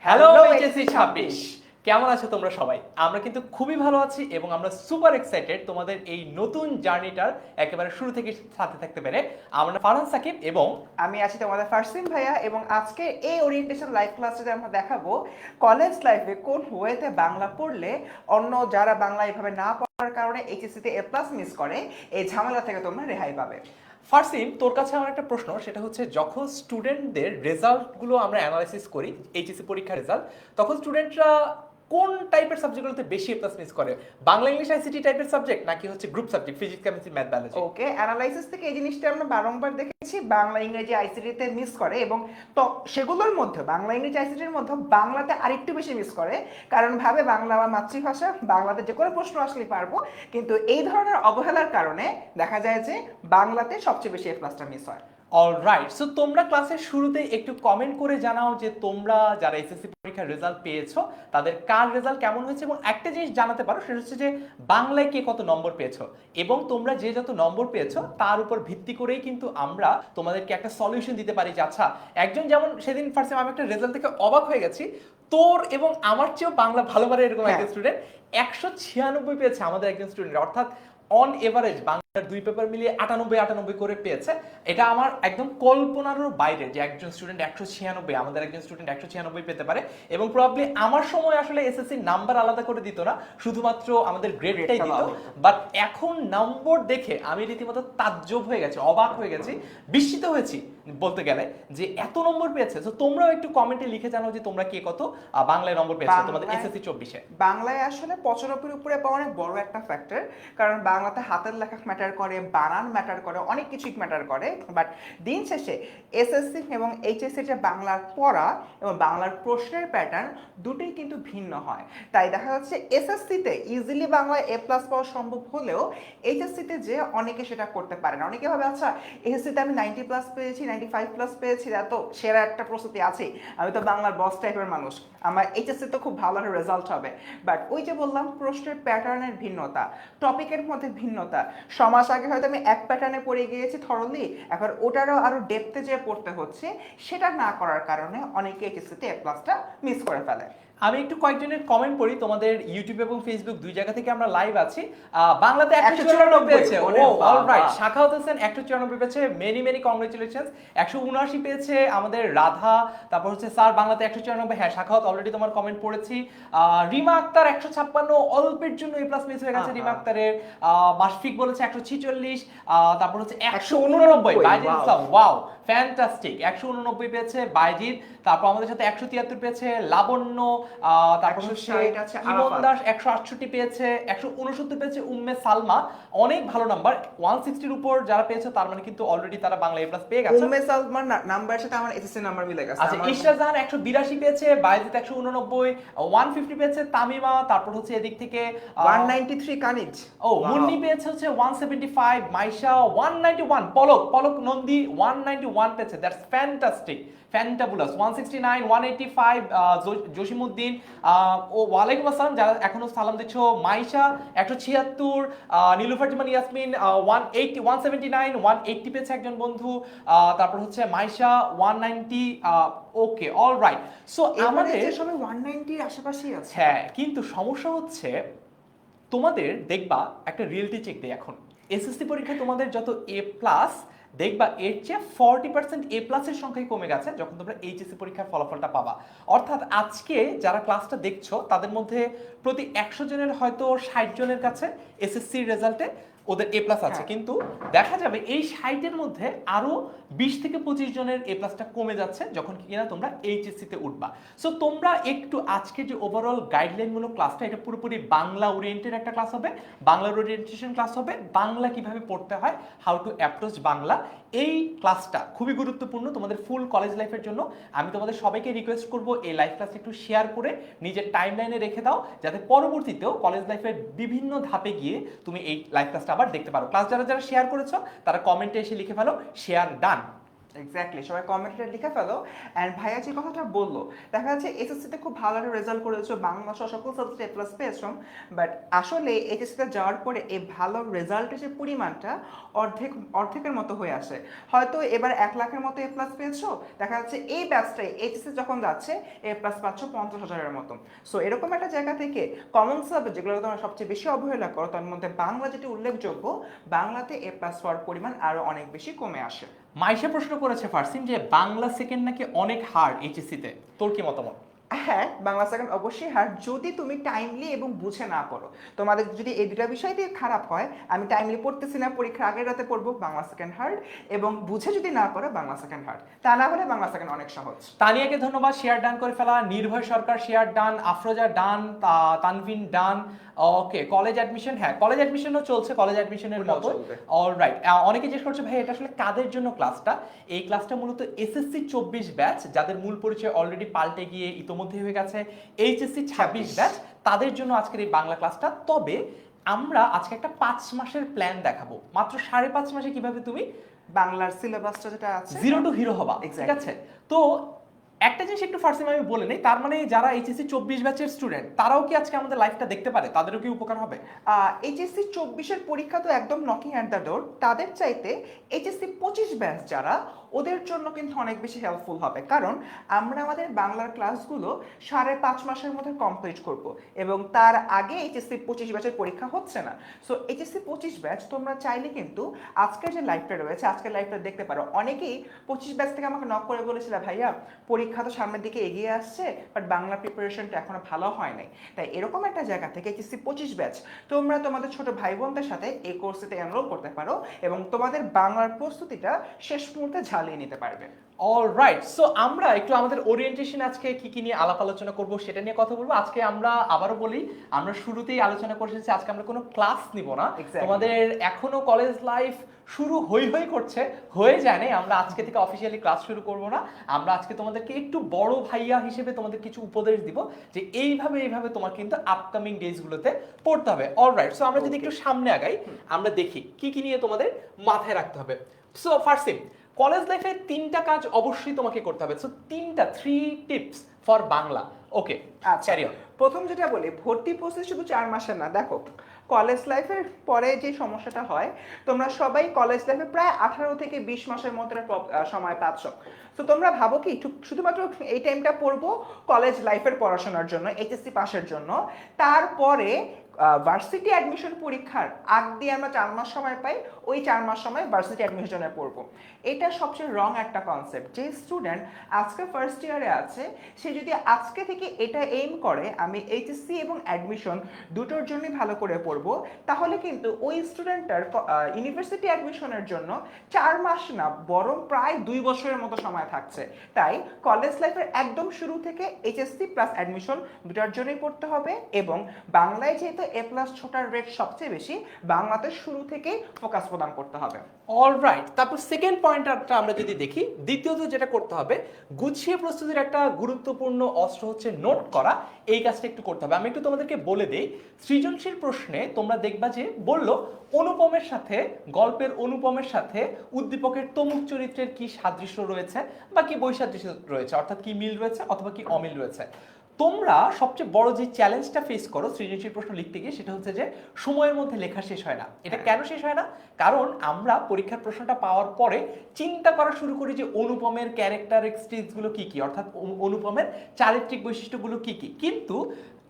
Hello HSC 26, কেমন আছো তোমরা সবাই? আমরা কিন্তু খুবই ভালো আছি এবং আমরা সুপার এক্সাইটেড তোমাদের এই নতুন জার্নিটার একেবারে শুরু থেকে সাথে থাকতে পেরে। আমরা ফারহান সাকিব এবং আমি আছি তোমাদের ফারসিন ভাইয়া, এবং আজকে এই ওরিয়েন্টেশন লাইভ ক্লাসে আমরা দেখাবো কলেজ লাইফে কোন ওয়েতে বাংলা পড়লে অন্য যারা বাংলা এভাবে না পড়ার কারণে এইচএসসি তে এ প্লাস মিস করে এই ঝামেলা থেকে তোমরা রেহাই পাবে। ফারসিন, তোর কাছে আমার একটা প্রশ্ন, সেটা হচ্ছে যখন স্টুডেন্টদের রেজাল্টগুলো আমরা অ্যানালাইসিস করি, এইচএসসি পরীক্ষার রেজাল্ট, তখন স্টুডেন্টরা কোন টাইপের সাবজেক্টগুলোতে বেশি এ প্লাস মিস করে? বাংলা, ইংলিশ, আইসিটি টাইপের সাবজেক্ট, নাকি হচ্ছে group subject physics, chemistry, math, biology? Okay, analysis থেকে এই জিনিসটা আমরা বারংবার দেখেছি, বাংলা ইংরেজি আইসিটি তে মিস করে, এবং তো সেগুলোর মধ্যে বাংলা ইংরেজি আইসিটির মধ্যে বাংলাতে আরেকটু বেশি মিস করে, কারণ ভাবে বাংলা আমার মাতৃভাষা, বাংলাতে যে কোনো প্রশ্ন আসলেই পারবো, কিন্তু এই ধরনের অবহেলার কারণে দেখা যায় যে বাংলাতে সবচেয়ে বেশি এ প্লাসটা মিস হয়। অলরাইট, সো তোমরা ক্লাসের শুরুতে একটু কমেন্ট করে জানাও যে তোমরা যারা এসএসসি পরীক্ষার রেজাল্ট পেয়েছো তাদের কার রেজাল্ট কেমন হয়েছে, এবং একটা জিনিস জানাতে পারো, সেটা হচ্ছে যে বাংলায় কে কত নম্বর পেয়েছো, এবং তোমরা যে যত নম্বর পেয়েছো তার উপর ভিত্তি করেই কিন্তু আমরা তোমাদেরকে একটা সলিউশন দিতে পারি যে আচ্ছা, একজন যেমন সেদিন ফার্স্ট আমি একটা রেজাল্ট থেকে অবাক হয়ে গেছি, তোর এবং আমার চেয়েও বাংলা ভালো পারে এরকম একজন স্টুডেন্ট 196 পেয়েছে আমাদের একজন স্টুডেন্ট, অর্থাৎ অন এভারেজ বাংলার দুই পেপার মিলিয়ে 98 করে পেয়েছে। এটা আমার একদম কল্পনারও বাইরে যে একজন স্টুডেন্ট 196, আমাদের একজন স্টুডেন্ট 196 পেতে পারে। এবং প্রবাবলি আমার সময় আসলে এসএসসি নাম্বার আলাদা করে দিত না, শুধুমাত্র আমাদের গ্রেডটাই দিত। বাট এখন নম্বর দেখে আমি রীতিমতো তাজ্জব হয়ে গেছি, অবাক হয়ে গেছি, বিস্মিত হয়েছি বলতে গেলে যে এত নম্বর পেয়েছে। তো তোমরাও একটু কমেন্টে লিখে জানাও যে তোমরা কে কত বাংলায় নম্বর পেয়েছো তোমাদের এসএসসি 24-এ। বাংলায় আসলে 95 উপরে পাওয়া অনেক বড় একটা ফ্যাক্টর, কারণ বাংলাতে হাতের লেখা ম্যাটার করে, বানান ম্যাটার করে, অনেক কিছুই ম্যাটার করে। বাট দিন শেষে এসএসসি এবং এইচএসসি যে বাংলার পড়া এবং বাংলার প্রশ্নের প্যাটার্ন দুটোই কিন্তু ভিন্ন হয়। তাই দেখা যাচ্ছে এসএসসিতে ইজিলি বাংলায় এ প্লাস পাওয়া সম্ভব হলেও এইচএসসিতে যে অনেকে সেটা করতে পারে না। অনেকে ভাবে আচ্ছা, এসএসসিতে আমি 90 প্লাস পেয়েছি, 95 প্লাস পেয়েছি, এত সেরা একটা প্রস্তুতি আছে, আমি তো বাংলার বস টাইপের মানুষ, আমার এইচএসসি তো খুব ভালো একটা রেজাল্ট হবে। বাট ওই যে বললাম, প্রশ্নের প্যাটার্নের ভিন্নতা, টপিকের মধ্যে ভিন্নতা, সমাজ আগে হয়তো আমি এক প্যাটার্নে পড়ে গিয়েছি থরলি, এখন ওটারও আরো ডেপথে যে পড়তে হচ্ছে, সেটা না করার কারণে অনেকে এইচএসসিতে এ প্লাসটা মিস করে ফেলে। আমি একটু কয়েকজনের কমেন্ট পড়ি, তোমাদের ইউটিউব এবং ফেসবুক দুই জায়গা থেকে আমরা লাইভ আছি। বাংলাতে 194 পেয়েছে, ও অলরাইট। শাখাওয়াত হোসেন 194 পেয়েছে, মেনি মেনি কংগ্রেচুলেশনস। 179 পেয়েছে আমাদের রাধা, তারপর হচ্ছে স্যার বাংলাতে 194। হ্যাঁ শাখাওয়াত, অলরেডি তোমার কমেন্ট পড়েছি। রিমা আক্তার 156, অল্পের জন্য এ প্লাস মিস হয়ে গেছে রিমা আক্তারের। মাশফিক বলেছে 146, তারপর হচ্ছে 189 বাইজিদ ইসলাম, ওয়াও ফ্যান্টাস্টিক, 189 পেয়েছে বাইজিদ। তারপর আমাদের সাথে 173 পেয়েছে লাবণ্য, তারপর হচ্ছে ইমন দাস 168 পেয়েছে, 169 পেয়েছে উম্মে সালমা। অনেক ভালো নাম্বার, 160 উপর যারা পেয়েছে তার মানে কিন্তু অলরেডি তারা বাংলা এ প্লাস পেয়ে গেছে। উম্মে সালমার নাম্বারের সাথে আমার এসএসসি নাম্বার মিলে গেছে। আচ্ছা, ইশরাত জাহান 182 পেয়েছে, বাইজিদ 189, 150 পেয়েছে তামিমা, তারপর হচ্ছে এদিক থেকে 193 কানিজ, ও মুন্নি পেয়েছে হচ্ছে 175, মাইশা 191, পলক নন্দী 191 পেয়েছে, দ্যাটস ফ্যান্টাস্টিক, ফ্যান্টাবুলাস। 169, 185 জসিমউদ্দিন, ও ওয়ালাইকুম আসসালাম যারা এখনো সালাম দিচ্ছ। মাইশা 176, নীলুফার জামান ইয়াসমিন 180, 179, 180 পেয়েছে একজন বন্ধু। তারপর হচ্ছে মাইশা 190। ওকে, অলরাইট। সো আমাদের সবাই 190 এর আশেপাশেই আছে। হ্যাঁ, কিন্তু সমস্যা হচ্ছে তোমাদের দেখবা একটা রিয়েলিটি চেক দেয় এখন এসএসসি পরীক্ষায় তোমাদের যত এ প্লাস দেখবা, এর চেয়ে 40% এ প্লাসের সংখ্যাই কমে গেছে যখন তোমরা এইচএসসি পরীক্ষার ফলাফলটা পাবা। অর্থাৎ আজকে যারা ক্লাসটা দেখছো তাদের মধ্যে প্রতি 100 জনের হয়তো 60 জনের কাছে এসএসসির রেজাল্টে ওদের এ প্লাস আছে, কিন্তু দেখা যাবে এই 60-এর মধ্যে আরো 20 থেকে 25 জনের এ প্লাসটা কমে যাচ্ছে যখন কিনা তোমরা এইচএসসি-তে উঠবা। সো তোমরা একটু আজকে যে ওভারঅল গাইডলাইনমূলক ক্লাসটা, এটা পুরোপুরি বাংলা ওরিয়েন্টেড একটা ক্লাস হবে, বাংলা ওরিয়েন্টেশন ক্লাস হবে, বাংলা কিভাবে পড়তে হয়, হাউ টু অ্যাপ্রোচ বাংলা। এই ক্লাসটা খুবই গুরুত্বপূর্ণ তোমাদের ফুল কলেজ লাইফের জন্য। আমি তোমাদের সবাইকে রিকোয়েস্ট করব এই লাইভ ক্লাসটা একটু শেয়ার করে নিজের টাইমলাইনে রেখে দাও, যাতে পরবর্তীতেও কলেজ লাইফের বিভিন্ন ধাপে গিয়ে তুমি এই লাইভ ক্লাসটা আবার দেখতে পারো। ক্লাস যারা যারা শেয়ার করেছো তারা কমেন্টে এসে লিখে ফেলো শেয়ার ডান। এক্স্যাক্টলি, সবাই কমেন্টে লিখে ফেলো। অ্যান্ড ভাইয়া যে কথাটা বললো, দেখা যাচ্ছে এসএসসিতে খুব ভালো একটা রেজাল্ট করেছো, বাংলা সহ সকল সাবজেক্টে এ প্লাস পেয়েছো, বাট আসলে এইচএসসিতে যাওয়ার পরে এই ভালো রেজাল্টের যে পরিমাণটা অর্ধেকের মতো হয়ে আসে। হয়তো এবার 1 লাখের মতো এ প্লাস পেয়েছো, দেখা যাচ্ছে এই ব্যাচটাই এইচএসসি যখন যাচ্ছে এ প্লাস পাচ্ছ 50,000-এর মতো। সো এরকম একটা জায়গা থেকে কমন সাবজেক্ট যেগুলো তোমরা সবচেয়ে বেশি অবহেলা করো, তার মধ্যে বাংলা যেটি উল্লেখযোগ্য, বাংলাতে এ প্লাস পাওয়ার পরিমাণ আরও অনেক বেশি কমে আসে। মাইশা প্রশ্ন করেছে ফারসিন যে বাংলা সেকেন্ড নাকি অনেক হার্ড এইচএসসি তে, তোর কি মতামত? হ্যাঁ, বাংলা সেকেন্ড অবশ্যই হার্ড যদি তুমি টাইমলি এবং বুঝে না পড়ো। তোমাদের যদি এই দুটা বিষয় দিয়ে খারাপ হয়, আমি টাইমলি পড়তেছি না, পরীক্ষার আগের রাতে পড়বো, বাংলা সেকেন্ড হার্ড, এবং বুঝে যদি না করো বাংলা সেকেন্ড হার্ড, তা না হলে বাংলা সেকেন্ড অনেক সহজ। তানিয়াকে ধন্যবাদ, শেয়ার ডান করে ফেলা। নির্ভয় সরকার শেয়ার ডান, আফরোজা ডান, তানভিন ডান। ওকে, কলেজ অ্যাডমিশন, হ্যাঁ কলেজ অ্যাডমিশনও চলছে, কলেজ অ্যাডমিশনের ওটাও মতো। চলবে। অলরাইট, অনেকে জিজ্ঞেস করছে ভাই এটা আসলে কাদের জন্য ক্লাসটা? এই ক্লাসটা মূলত এসএসসি 24 ব্যাচ, যাদের মূল পরিচয় অলরেডি পাল্টে গিয়ে ইতোমধ্যে হয়ে গেছে এইচএসসি 26 ব্যাচ, তাদের জন্য আজকের এই বাংলা ক্লাসটা। তবে আমরা আজকে একটা 5 মাসের প্ল্যান দেখাবো। মাত্র 5.5 মাসে কিভাবে তুমি বাংলার সিলেবাসটা যেটা আছে, জিরো টু হিরো হবা, ঠিক Exactly. আছে? তো একটা জিনিস একটু ফার্স্ট আমি বলে নেই, তার মানে যারা এইচএসসি 24 ব্যাচের স্টুডেন্ট তারাও কি আজকে আমাদের লাইফটা দেখতে পারে? তাদেরও কি উপকার হবে? এইচএসসি 24-এর পরীক্ষা তো একদম নকিং অ্যাট দ্য ডোর, তাদের চাইতে এইচএসসি 25 ব্যাচ যারা, ওদের জন্য কিন্তু অনেক বেশি হেল্পফুল হবে। কারণ আমরা আমাদের বাংলার ক্লাসগুলো 5.5 মাসের মধ্যে কমপ্লিট করব, এবং তার আগে এইচএসসি 25 ব্যাচের পরীক্ষা হচ্ছে না। সো এইচএসসি 25 ব্যাচ তোমরা চাইলে কিন্তু আজকের যে লাইভটা রয়েছে, আজকের লাইভটা দেখতে পারো। অনেকেই 25 ব্যাচ থেকে আমাকে নক করে বলেছিল ভাইয়া পরীক্ষা তো সামনের দিকে এগিয়ে আসছে, বাট বাংলা প্রিপারেশনটা এখনো ভালো হয় নাই। তাই এরকম একটা জায়গা থেকে এইচএসসি 25 ব্যাচ তোমরা তোমাদের ছোট ভাই বোনদের সাথে এই কোর্সেতে এনরোল করতে পারো, এবং তোমাদের বাংলার প্রস্তুতিটা শেষ মুহূর্তে ঝালিয়ে নিতে পারবে। অলরাইট, সো আমরা একটু আমাদের ওরিয়েন্টেশন আজকে কি কি নিয়ে আলাপ আলোচনা করব সেটা নিয়ে কথা বলবো। আজকে আমরা আবারও বলি, আমরা শুরুতেই আলোচনা করেছি আজকে আমরা কোনো ক্লাস নিব না। Exactly. তোমাদের এখনো কলেজ লাইফ শুরু হই করছে, হয়ে যায় নাই, আমরা আজকে থেকে অফিসিয়ালি ক্লাস শুরু করব না। আমরা আজকে তোমাদেরকে একটু বড় ভাইয়া হিসেবে তোমাদের কিছু উপদেশ দিব যে এইভাবে তোমার কিন্তু আপকামিং ডেজগুলোতে পড়তে হবে। অলরাইট, সো আমরা যদি একটু সামনে আগাই, আমরা দেখি কি কি নিয়ে তোমাদের মাথায় রাখতে হবে। সো ফার্স্ট কলেজ লাইফে 3টা কাজ অবশ্যই তোমাকে করতে হবে। So 3 tips for Bangla. Okay, আচ্ছা, ক্যারি অন। প্রথম যেটা বলি, ভর্তি প্রসেস শুধু 4 মাসের না। দেখো, কলেজ লাইফের পরে যে সমস্যাটা হয়, তোমরা সবাই কলেজ লাইফে প্রায় 18 থেকে 20 মাসের মতো সময় পাচ্ছ। তো তোমরা ভাবো কি শুধুমাত্র এই টাইমটা পড়বো কলেজ লাইফের পড়াশোনার জন্য, এইচএসসি পাসের জন্য, তারপরে ভার্সিটি অ্যাডমিশন পরীক্ষার আগ দিয়ে আমরা 4 মাস সময় পাই, ওই 4 মাস সময় ভার্সিটি অ্যাডমিশনে পড়বো। এটা সবচেয়ে রং একটা কনসেপ্ট। যে স্টুডেন্ট আজকে ফার্স্ট ইয়ারে আছে, সে যদি আজকে থেকে এটা এইম করে আমি এইচএসসি এবং অ্যাডমিশন দুটোর জন্যই ভালো করে পড়বো, তাহলে কিন্তু ওই স্টুডেন্টটার ইউনিভার্সিটি অ্যাডমিশনের জন্য 4 মাস না, বরং প্রায় 2 বছরের মতো সময় থাকছে। তাই কলেজ লাইফের একদম শুরু থেকে এইচএসসি প্লাস অ্যাডমিশন দুটার জন্যই পড়তে হবে, এবং বাংলায় যেহেতু এ প্লাস ছোটার রেট সবচেয়ে বেশি, বাংলাতে শুরু থেকেই ফোকাস প্রদান করতে হবে। অলরাইট, তারপর সেকেন্ড পয়েন্টটা আমরা যদি দেখি, দ্বিতীয়ত যেটা করতে হবে, গুছিয়ে প্রস্তুতির একটা গুরুত্বপূর্ণ অস্ত্র হচ্ছে নোট করা। এই কাজটা একটু করতে হবে। আমি একটু তোমাদেরকে বলে দেই, সৃজনশীল প্রশ্নে তোমরা দেখবা যে বললো অনুপমের সাথে, গল্পের অনুপমের সাথে উদ্দীপকের তমুক চরিত্রের কি সাদৃশ্য রয়েছে বা কি বৈসাদৃশ্য রয়েছে, অর্থাৎ কি মিল রয়েছে অথবা কি অমিল রয়েছে। তোমরা সবচেয়ে বড় যে চ্যালেঞ্জটা ফেস করো সৃজনশীল প্রশ্ন লিখতে গিয়ে, সেটা হচ্ছে যে সময়ের মধ্যে লেখা শেষ হয় না। এটা কেন শেষ হয় না? কারণ আমরা পরীক্ষার প্রশ্নটা পাওয়ার পরে চিন্তা করা শুরু করি যে অনুপমের ক্যারেক্টারিস্টিক্সগুলো কি কি, অর্থাৎ অনুপমের চারিত্রিক বৈশিষ্ট্যগুলো কি কি। কিন্তু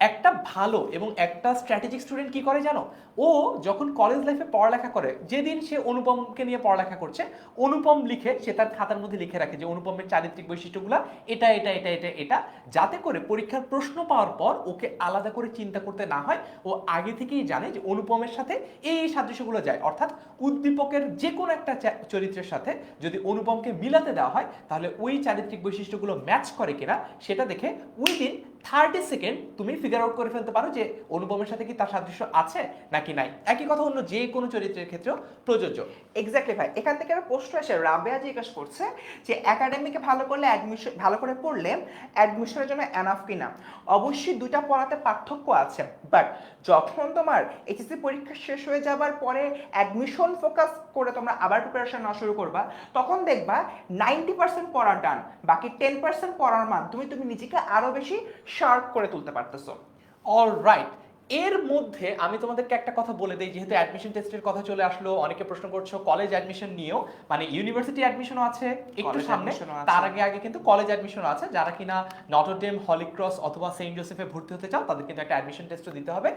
একটা ভালো এবং একটা স্ট্র্যাটেজিক স্টুডেন্ট কি করে জানো? ও যখন কলেজ লাইফে পড়ালেখা করে, যেদিন সে অনুপমকে নিয়ে পড়ালেখা করছে, অনুপম লিখে সে তার খাতার মধ্যে লিখে রাখে যে অনুপমের চারিত্রিক বৈশিষ্ট্যগুলো এটা এটা এটা এটা এটা, যাতে করে পরীক্ষার প্রশ্ন পাওয়ার পর ওকে আলাদা করে চিন্তা করতে না হয়। ও আগে থেকেই জানে যে অনুপমের সাথে এই সাদৃশ্যগুলো যায়, অর্থাৎ উদ্দীপকের যে কোনো একটা চরিত্রের সাথে যদি অনুপমকে মিলাতে দেওয়া হয়, তাহলে ওই চারিত্রিক বৈশিষ্ট্যগুলো ম্যাচ করে কিনা সেটা দেখে ওই দিন 30 সেকেন্ড তুমি ফিগার আউট করে ফেলতে পারো যে অনুপমের সাথে কি তার সাদৃশ্য আছে নাকি নাই। একই কথা অন্য যে কোনো চরিত্রের ক্ষেত্রেও প্রযোজ্য। এক্স্যাক্টলি ভাই, এখান থেকে একটা প্রশ্ন আসে, রাবেয়া জিজ্ঞেস করছে যে একাডেমিকে ভালো করলে অ্যাডমিশন, ভালো করে পড়লে অ্যাডমিশনের জন্য এনাফ কিনা। অবশ্যই দুইটা পড়াতে পার্থক্য আছে, বাট যখন তোমার এইচএসসি পরীক্ষা শেষ হয়ে যাবার পরে অ্যাডমিশন ফোকাস করে তোমরা আবার প্রিপারেশন নেওয়া শুরু করবা, তখন দেখবা 90% পড়া ডান, বাকি 10% পড়ার মাধ্যমে তুমি নিজেকে আরো বেশি শার্প করে তুলতে পারতেছো। অলরাইট, এর মধ্যে আমি তোমাদেরকে একটা কথা বলে দিই, যেহেতু অ্যাডমিশন টেস্টের কথা চলে আসলো, অনেকে প্রশ্ন করছো কলেজ অ্যাডমিশন নিয়েও, মানে ইউনিভার্সিটি অ্যাডমিশনও আছে একটু College সামনে, admission ও আছে। তার আগে কিন্তু কলেজ অ্যাডমিশনও আছে। যারা কিনা নটরডেম, হলি ক্রস অথবা সেন্ট জোসেফে ভর্তি হতে চাও তাদের কিন্তু একটা অ্যাডমিশন টেস্টও দিতে হবে।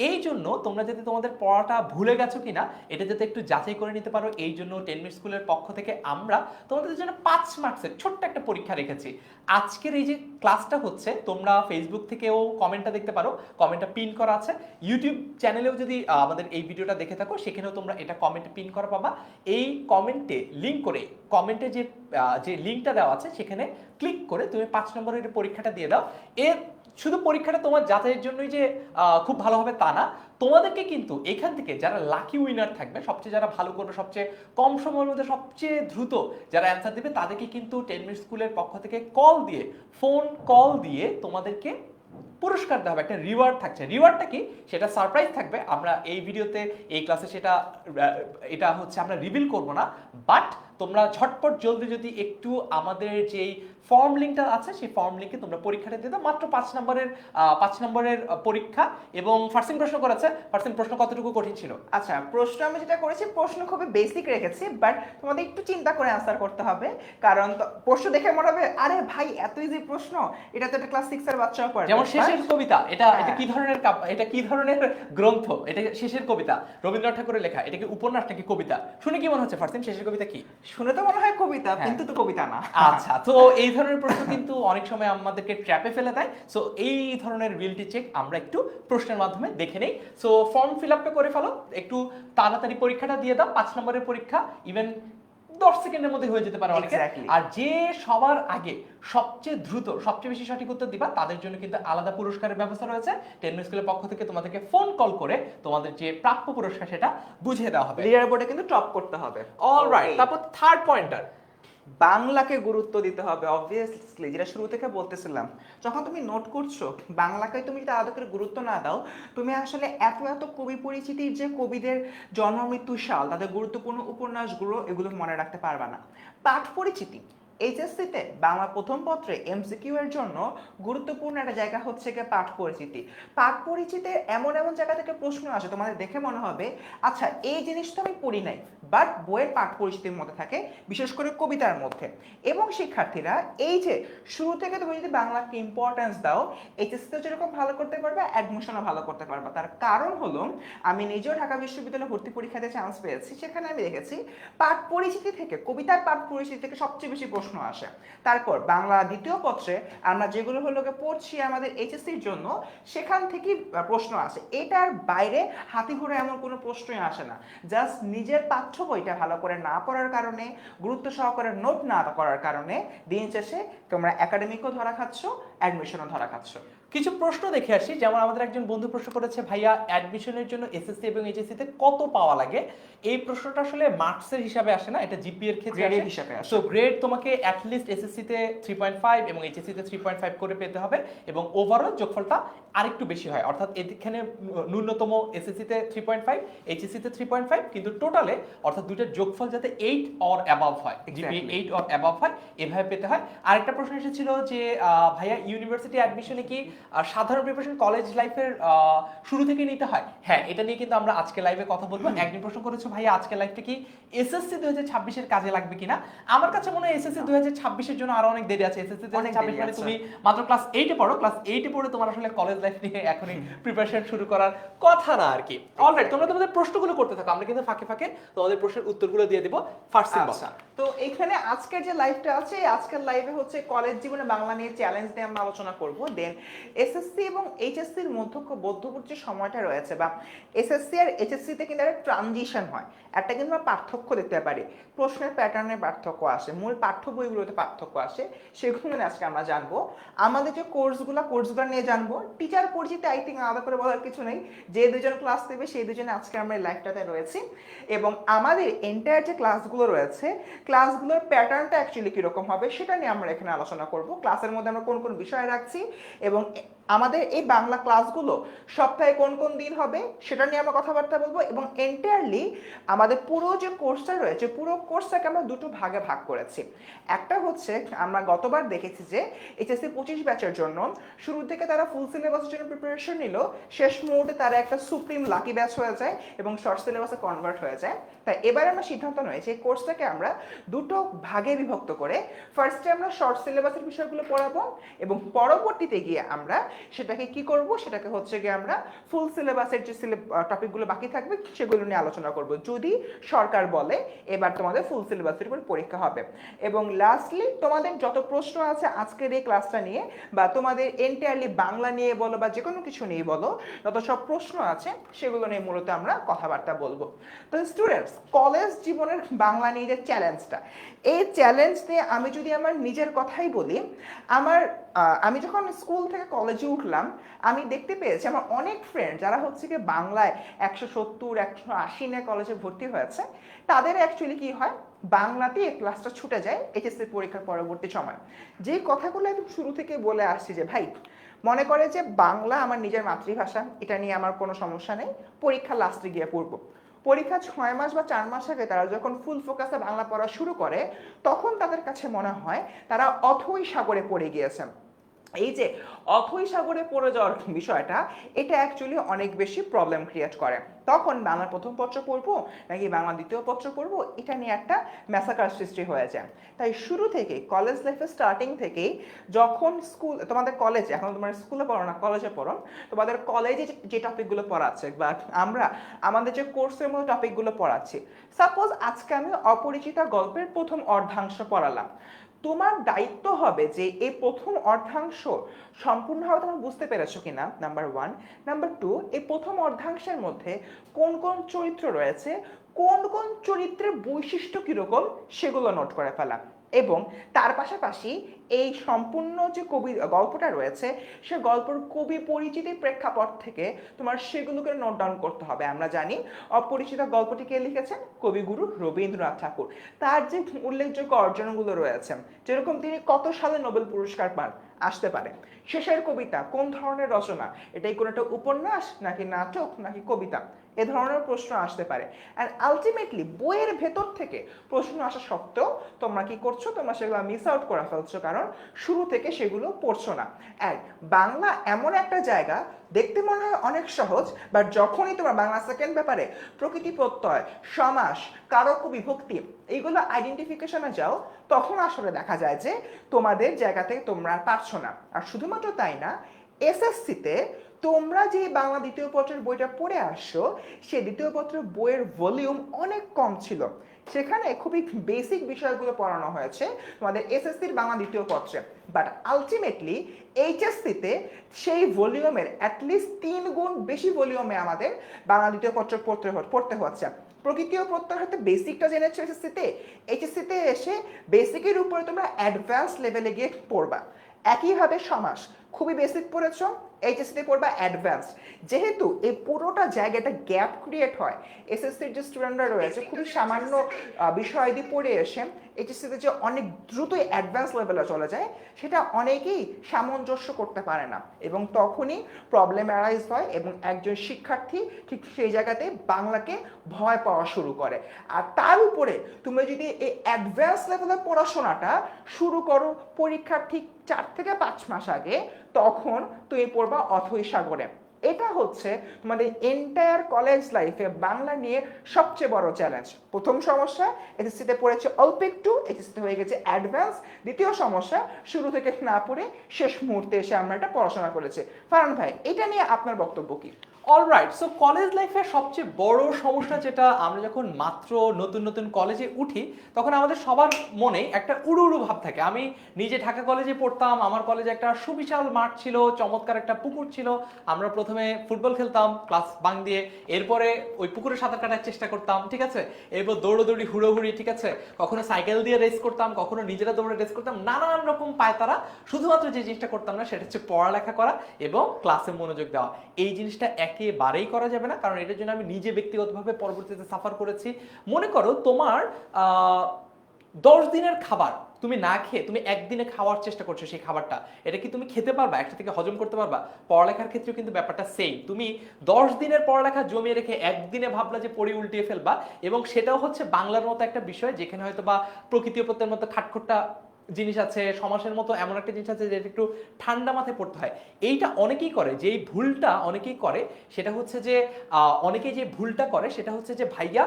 এই জন্য তোমরা যদি তোমাদের পড়াটা ভুলে গেছো কিনা এটা যাতে একটু যাচাই করে নিতে পারো, এই জন্য 10 মিনিট স্কুলের পক্ষ থেকে আমরা তোমাদের জন্য 5 মার্কসের ছোট্ট একটা পরীক্ষা রেখেছি। আজকের এই যে ক্লাসটা হচ্ছে, তোমরা ফেসবুক থেকেও কমেন্টটা দেখতে পারো, কমেন্টটা পিন করা আছে। ইউটিউব চ্যানেলেও যদি আমাদের এই ভিডিওটা দেখে থাকো সেখানেও তোমরা এটা কমেন্টে পিন করা পাবা। এই কমেন্টে লিংক করে, কমেন্টে যে লিংকটা দেওয়া আছে সেখানে ক্লিক করে তুমি 5 নম্বরের পরীক্ষাটা দিয়ে দাও। এর শুধু পরীক্ষাটা তোমার যাচাইয়ের জন্যই যে খুব ভালো হবে তা না, তোমাদেরকে কিন্তু এখান থেকে যারা লাকি উইনার থাকবে, সবচেয়ে যারা ভালো করবে, সবচেয়ে কম সময়ের মধ্যে সবচেয়ে দ্রুত যারা অ্যান্সার দেবে, তাদেরকে কিন্তু 10 মিনিট স্কুলের পক্ষ থেকে ফোন কল দিয়ে তোমাদেরকে পুরস্কার দেওয়া হবে, একটা রিওয়ার্ড থাকছে। রিওয়ার্ডটা কি সেটা সারপ্রাইজ থাকবে, আমরা এই ভিডিওতে এই ক্লাসে এটা হচ্ছে আমরা রিভিল করব না। বাট তোমরা ঝটপট জলদি যদি একটু আমাদের যেই ফর্ম লিঙ্কটা আছে সেই ফর্ম লিঙ্কে তোমরা পরীক্ষাটা দিয়ে দাও। মাত্র 5 নম্বরের পরীক্ষা। এবং ফার্স্ট প্রশ্ন করেছে, ফার্স্ট প্রশ্ন কতটুকু কঠিন ছিল? আচ্ছা, প্রশ্ন আমি যেটা করেছি, প্রশ্ন খুবই বেসিক রেখেছি, বাট তোমাদের একটু চিন্তা করে আনসার করতে হবে, কারণ প্রশ্ন দেখে মনে হবে আরে ভাই এত ইজি প্রশ্ন, এটা তো একটা ক্লাস 6 এর বাচ্চাও পারবে। যেমন শেষের কবিতা, এটা হ্যাঁ। কি ধরনের এটা কি ধরনের গ্রন্থ? এটা শেষের কবিতা রবীন্দ্রনাথ ঠাকুরের লেখা, এটা কি উপন্যাস নাকি কবিতা? শুনে কি মনে হচ্ছে ফার্স্ট শেষের কবিতা কি? শুনে তো মনে হয় কবিতা, হ্যাঁ। কিন্তু তো কবিতা না। আচ্ছা, তো এই ধরনের প্রশ্ন কিন্তু অনেক সময় আমাদেরকে ট্র্যাপে ফেলে দেয়। সো এই ধরনের রিয়েলিটি চেক আমরা একটু প্রশ্নের মাধ্যমে দেখে নেই। সো ফর্ম ফিল আপটা করে ফেলো, একটু তাড়াতাড়ি পরীক্ষাটা দিয়ে দাও। 5 নম্বরের পরীক্ষা ইভেন 10 সেকেন্ডের মধ্যে হয়ে যেতে পারে অনেকে। Exactly. আর যে সবার আগে সবচেয়ে দ্রুত সবচেয়ে বেশি সঠিক উত্তর দিবা তাদের জন্য কিন্তু আলাদা পুরস্কারের ব্যবস্থা রয়েছে। 10 মিনিট স্কুলের পক্ষ থেকে তোমাদেরকে ফোন কল করে তোমাদের যে প্রাপ্য পুরস্কার সেটা বুঝিয়ে দেওয়া হবে। লিডার বোর্ডে কিন্তু টপ করতে হবে। অলরাইট, তারপর থার্ড পয়েন্টার, বাংলাকে গুরুত্ব দিতে হবে অবভিয়াসলি, যেটা শুরু থেকে বলতেছিলাম। যখন তুমি নোট করছো বাংলাকে তুমি যদি আলাদা করে গুরুত্ব না দাও, তুমি আসলে এত এত কবি পরিচিতির যে কবিদের জন্ম মৃত্যু সাল, তাদের গুরুত্বপূর্ণ উপন্যাসগুলো, এগুলো মনে রাখতে পারবা না। পাঠ পরিচিতি এইচএসসিতে বাংলা প্রথম পত্রে এমসিকিউ এর জন্য গুরুত্বপূর্ণ একটা জায়গা হচ্ছে গিয়ে পাঠ পরিচিতি। পাঠ পরিচিতিতে এমন এমন জায়গা থেকে প্রশ্ন আসে তোমাদের দেখে মনে হবে আচ্ছা এই জিনিসটা আমি পড়ি নাই, বাট বইয়ের পাঠ পরিচিতির মধ্যে থাকে, বিশেষ করে কবিতার মধ্যে। এবং শিক্ষার্থীরা এই যে শুরু থেকে তুমি যদি বাংলাকে ইম্পর্টেন্স দাও, এইচএসসিতে যেরকম ভালো করতে পারবে, অ্যাডমিশনও ভালো করতে পারবে। তার কারণ হলো আমি নিজেও ঢাকা বিশ্ববিদ্যালয়ে ভর্তি পরীক্ষাতে চান্স পেয়েছি, সেখানে আমি দেখেছি পাঠ পরিচিতি থেকে, কবিতার পাঠ পরিচিতি থেকে সবচেয়ে বেশি প্রশ্ন আসে। তারপর বাংলা দ্বিতীয় পত্রে আমরা যেগুলো হলো পড়ছি আমাদের এইচএসসির জন্য, সেখান থেকে প্রশ্ন আসে। এটার বাইরে হাতি ঘোড়া এমন কোনো প্রশ্নই আসে না। জাস্ট নিজের পাঠ্য বইটা ভালো করে না পড়ার কারণে, গুরুত্ব সহকারে নোট না করার কারণে দিন শেষে তোমরা একাডেমিকও ধরা খাচ্ছ, অ্যাডমিশনও ধরা খাচ্ছ। কিছু প্রশ্ন দেখে আসি। যেমন আমাদের একজন বন্ধু প্রশ্ন করেছে, ভাইয়া অ্যাডমিশনের জন্য এসএসসি এবং এইচএসসি তে কত পাওয়া লাগে? এই প্রশ্নটা আসলে মার্কসের হিসাবে আসে না, এটা জিপিএ এর ক্ষেত্রে গ্রেডের আসে। হিসাবে আসে। সো গ্রেড তোমাকে অ্যাট লিস্ট এসএসসি তে 3.5 এবং এইচএসসি তে 3.5 করে পেতে হবে, এবং ওভারঅল যোগফলটা আরেকটু বেশি হয়। অর্থাৎ এখানে ন্যূনতম এসএসসি তে 3.5, এইচএসসি তে 3.5, কিন্তু টোটালে অর্থাৎ দুইটার যোগফল যাতে 8 অর অ্যাবাভ হয়, জিপিএ 8 অর অ্যাবাভ হয়, এভাবে পেতে হয়। আরেকটা প্রশ্ন এসেছিল যে ভাইয়া ইউনিভার্সিটি অ্যাডমিশনে কি সাধারণ প্রিপারেশন কলেজ লাইফের শুরু থেকে নিতে হয়? হ্যাঁ, এটা নিয়ে কিন্তু আমরা আজকে লাইভে কথা বলবো। একদিন প্রশ্ন করেছো ভাইয়া আজকে লাইভটা কি এসএসসি 2026 এর কাজে লাগবে কিনা? আমার কাছে মনে হয় এসএসসি 2026 এর জন্য আরো অনেক দেরি আছে। এসএসসি 2026 মানে তুমি মাত্র ক্লাস 8 এ পড়ো, ক্লাস 8 এ পড়ে তোমার আসলে কলেজ লাইফ নিয়ে এখনই প্রিপারেশন শুরু করার কথা না আর কি। অলরাইট, তোমরা তোমাদের প্রশ্নগুলো করতে থাকো, আমরা কিন্তু ফাঁকে ফাঁকে তোমাদের প্রশ্নের উত্তরগুলো দিয়ে দেব ফার্স্ট সিম্বল। তো এখানে আজকের যে লাইভটা আছে, আজকের লাইভে হচ্ছে কলেজ জীবনে বাংলা নিয়ে চ্যালেঞ্জ নিয়ে আমরা আলোচনা করব। দেন এসএসসি এবং এইচএসসির মধ্যবর্তী যে সময়টা রয়েছে, বা এসএসসি আর এইচএসসিতে কিন্তু একটা ট্রানজিশন হয়, একটা কিন্তু আমরা পার্থক্য দেখতে পারি, প্রশ্নের প্যাটার্নের পার্থক্য আসে, মূল পাঠ্য বইগুলোতে পার্থক্য আসে, সেগুলো নিয়ে আজকে আমরা জানবো। আমাদের যে কোর্সগুলো নিয়ে জানবো। টিচার পরিচিতি আই থিঙ্ক আলাদা করে বলার কিছু নেই, যে দুজন ক্লাস দেবে সেই দুজনে আজকে আমরা এই লাইভটাতে রয়েছি। এবং আমাদের এন্টায়ার যে ক্লাসগুলো রয়েছে, ক্লাসগুলোর প্যাটার্নটা অ্যাকচুয়ালি কীরকম হবে সেটা নিয়ে আমরা এখানে আলোচনা করব। ক্লাসের মধ্যে আমরা কোন কোন বিষয় রাখছি এবং আমাদের এই বাংলা ক্লাসগুলো সপ্তাহে কোন কোন দিন হবে সেটা নিয়ে আমরা কথাবার্তা বলবো। এবং এন্টায়ারলি আমাদের পুরো যে কোর্সটা রয়েছে, পুরো কোর্সটাকে আমরা দুটো ভাগে ভাগ করেছি। একটা হচ্ছে আমরা গতবার দেখেছি যে এইচএসসি 25 ব্যাচের জন্য শুরু থেকে তারা ফুল সিলেবাসের জন্য প্রিপারেশন নিল, শেষ মুহূর্তে তারা একটা সুপ্রিম লাকি ব্যাচ হয়ে যায় এবং শর্ট সিলেবাসে কনভার্ট হয়ে যায়। তাই এবার আমরা সিদ্ধান্ত নিয়েছি এই কোর্সটাকে আমরা দুটো ভাগে বিভক্ত করে ফার্স্টে আমরা শর্ট সিলেবাসের বিষয়গুলো পড়াবো এবং পরবর্তীতে গিয়ে আমরা সেটাকে কি করব, সেটাকে হচ্ছে গিয়ে আমরা ফুল সিলেবাসের যে টপিকগুলো বাকি থাকবে সেগুলো নিয়ে আলোচনা করব, যদি সরকার বলে এবার তোমাদের ফুল সিলেবাসের উপর পরীক্ষা হবে। এবং লাস্টলি তোমাদের যত প্রশ্ন আছে আজকের এই ক্লাসটা নিয়ে, বা তোমাদের এন্টায়ারলি বাংলা নিয়ে বলো বা যে কোনো কিছু নিয়ে বলো, যত সব প্রশ্ন আছে সেগুলো নিয়ে মূলত আমরা কথাবার্তা বলবো। তো স্টুডেন্টস, কলেজ জীবনের বাংলা নিয়ে যে চ্যালেঞ্জটা, এই চ্যালেঞ্জ নিয়ে আমি যদি আমার নিজের কথাই বলি, আমি যখন স্কুল থেকে কলেজে উঠলাম আমি দেখতে পেয়েছি আমার অনেক ফ্রেন্ড যারা হচ্ছে কি বাংলায় 170 180 নিয়ে কলেজে ভর্তি হয়েছে, তাদের অ্যাকচুয়ালি কি হয়, বাংলাতেই ক্লাসটা ছুটে যায় এইচএসসি পরীক্ষার পরবর্তী সময়। যে কথাগুলো একদম শুরু থেকে বলে আসছি যে ভাই মনে করে যে বাংলা আমার নিজের মাতৃভাষা, এটা নিয়ে আমার কোনো সমস্যা নেই, পরীক্ষা লাস্টে গিয়ে পড়বো। পরীক্ষা 6 মাস বা 4 মাস আগে তারা যখন ফুল ফোকাসে বাংলা পড়া শুরু করে, তখন তাদের কাছে মনে হয় তারা অথৈ সাগরে পড়ে গিয়েছেন। এই যে অথৈ সাগরে পড়ে যাওয়ার বিষয়টা, এটা অ্যাকচুয়ালি অনেক বেশি প্রবলেম ক্রিয়েট করে। তখন বাংলা প্রথম পত্র পড়বো নাকি বাংলা দ্বিতীয় পত্র পড়বো, এটা নিয়ে একটা ম্যাসাকার সৃষ্টি হয়ে যায়। তাই শুরু থেকেই কলেজ লাইফের স্টার্টিং থেকেই, যখন তোমাদের কলেজে, এখন তোমরা স্কুলে পড়ো না কলেজে পড়ো, তোমাদের কলেজে যে টপিকগুলো পড়াচ্ছে বা আমরা আমাদের যে কোর্সের মতো টপিকগুলো পড়াচ্ছি, সাপোজ আজকে আমি অপরিচিতা গল্পের প্রথম অর্ধাংশ পড়ালাম, তোমার দায়িত্ব হবে যে এই প্রথম অর্ধাংশ সম্পূর্ণভাবে তুমি বুঝতে পেরেছো কিনা, নাম্বার 1। নাম্বার 2, এই প্রথম অর্ধাংশের মধ্যে কোন কোন চরিত্র রয়েছে, কোন কোন চরিত্রের বৈশিষ্ট্য কিরকম সেগুলো নোট করে ফেলা। এবং তার পাশাপাশি এই সম্পূর্ণ যে গল্পটা রয়েছে, সে গল্পের কবি পরিচিতির প্রেক্ষাপট থেকে তোমার সেগুলোকে নোট ডাউন করতে হবে। আমরা জানি অপরিচিত গল্পটি কে লিখেছেন, কবিগুরু রবীন্দ্রনাথ ঠাকুর। তার যে উল্লেখযোগ্য অর্জনগুলো রয়েছে, যেরকম তিনি কত সালে নোবেল পুরস্কার পান, আসতে পারে। শেষের কবিতা কোন ধরনের রচনা, এটাই কোনো একটা উপন্যাস নাকি নাটক নাকি কবিতা, এ ধরনের প্রশ্ন আসতে পারে। অ্যান্ড আলটিমেটলি বইয়ের ভেতর থেকে প্রশ্ন আসা সত্ত্বেও তোমরা কি করছো, তোমরা সেগুলো মিস আউট করে ফেলছো, কারণ শুরু থেকে সেগুলো পড়ছো না। অ্যান্ড বাংলা এমন একটা জায়গা, দেখতে মনে হয় অনেক সহজ, বাট যখনই তোমরা বাংলা সেকেন্ড ব্যাপারে প্রকৃতি প্রত্যয়, সমাস, কারক বিভক্তি এইগুলো আইডেন্টিফিকেশনে যাও, তখন আসলে দেখা যায় যে তোমাদের জায়গা থেকে তোমরা পারছো না। আর শুধুমাত্র তাই না, এসএসসিতে তোমরা যে বাংলা দ্বিতীয় পত্রের বইটা পড়ে আসছো, সেই দ্বিতীয় পত্রের বইয়ের ভলিউম অনেক কম ছিল, সেখানে খুবই বেসিক বিষয়গুলো পড়ানো হয়েছে তোমাদের এসএসসির বাংলা দ্বিতীয় পত্রে। বাট আলটিমেটলি এইচএসসিতে সেই ভলিউমের অ্যাটলিস্ট 3 গুণ বেশি ভলিউমে আমাদের বাংলা দ্বিতীয় পত্র পড়তে হচ্ছে। প্রকৃতি ও প্রত্যয় হয়তো বেসিকটা জেনেছো এসএসসিতে, এইচএসসিতে এসে বেসিকের উপরে তোমরা অ্যাডভান্স লেভেলে গিয়ে পড়বা। একইভাবে সমাস খুবই বেসিক পড়েছো, এইচএসসিতে পড়বা অ্যাডভান্স। যেহেতু এই পুরোটা জায়গাটা গ্যাপ ক্রিয়েট হয়, এসএসসির যে স্টুডেন্টরা রয়েছে খুবই সামান্য বিষয়াদি পড়ে এসে এইচএসসিতে যে অনেক দ্রুতই অ্যাডভান্স লেভেলে চলে যায়, সেটা অনেকেই সামঞ্জস্য করতে পারে না, এবং তখনই প্রবলেম অ্যারাইজ হয় এবং একজন শিক্ষার্থী ঠিক সেই জায়গাতে বাংলাকে ভয় পাওয়া শুরু করে। আর তার উপরে তুমি যদি এই অ্যাডভান্স লেভেলের পড়াশোনাটা শুরু করো পরীক্ষার ঠিক 4 থেকে 5 মাস আগে, তখন তুমি পড়বা অথৈ সাগরে। এটা হচ্ছে তোমাদের এন্টায়ার কলেজ লাইফে বাংলা নিয়ে সবচেয়ে বড় চ্যালেঞ্জ। প্রথম সমস্যা, এসএসসিতে পড়েছে অল্প একটু, এসএসসিতে হয়ে গেছে অ্যাডভান্স। দ্বিতীয় সমস্যা, শুরু থেকে না পড়ে শেষ মুহূর্তে এসে আমরা এটা পড়াশোনা করেছি। ফারহান ভাই, এটা নিয়ে আপনার বক্তব্য কি? অলরাইট, সো কলেজ লাইফের সবচেয়ে বড় সমস্যা যেটা, আমরা যখন মাত্র নতুন নতুন কলেজে উঠি তখন আমাদের সবার মনে একটা উড়ু উড়ু ভাব থাকে। আমি নিজে ঢাকা কলেজে পড়তাম, আমার কলেজে একটা সুবিশাল মাঠ ছিল, চমৎকার একটা পুকুর ছিল, আমরা প্রথমে ফুটবল খেলতাম ক্লাস বাং দিয়ে, এরপরে ওই পুকুরে সাঁতার কাটার চেষ্টা করতাম, ঠিক আছে, এরপর দৌড়োদৌড়ি হুড়োহুড়ি, ঠিক আছে, কখনো সাইকেল দিয়ে রেস করতাম, কখনো নিজেরা দৌড়ে রেস করতাম, নানান রকম পায়তারা। শুধুমাত্র যে জিনিসটা করতাম না সেটা হচ্ছে পড়ালেখা করা এবং ক্লাসে মনোযোগ দেওয়া। এই জিনিসটা একেবারেই করা যাবে না, কারণ এটার জন্য আমি নিজে ব্যক্তিগতভাবে পরবর্তীতে সাফার করেছি। মনে করো তোমার 10 দিনের খাবার তুমি না খেয়ে তুমি একদিনে খাওয়ার চেষ্টা করছো, সেই খাবারটা এটা কি তুমি খেতে পারবা, একটা থেকে হজম করতে পারবা? পড়ালেখার ক্ষেত্রেও কিন্তু ব্যাপারটা সেম। তুমি 10 দিনের পড়ালেখা জমিয়ে রেখে একদিনে ভাবলা যে পড়ে উল্টিয়ে ফেলবা, এবং সেটাও হচ্ছে বাংলার মতো একটা বিষয় যেখানে হয়তো বা প্রকৃতি প্রত্যের মতো খাটখোট্টা জিনিস আছে, সমাসের মতো এমন একটা জিনিস আছে যেটা একটু ঠান্ডা মাথায় পড়তে হয়। এইটা অনেকেই করে, যেই ভুলটা অনেকেই করে সেটা হচ্ছে যে অনেকেই যে ভুলটা করে সেটা হচ্ছে যে ভাইয়া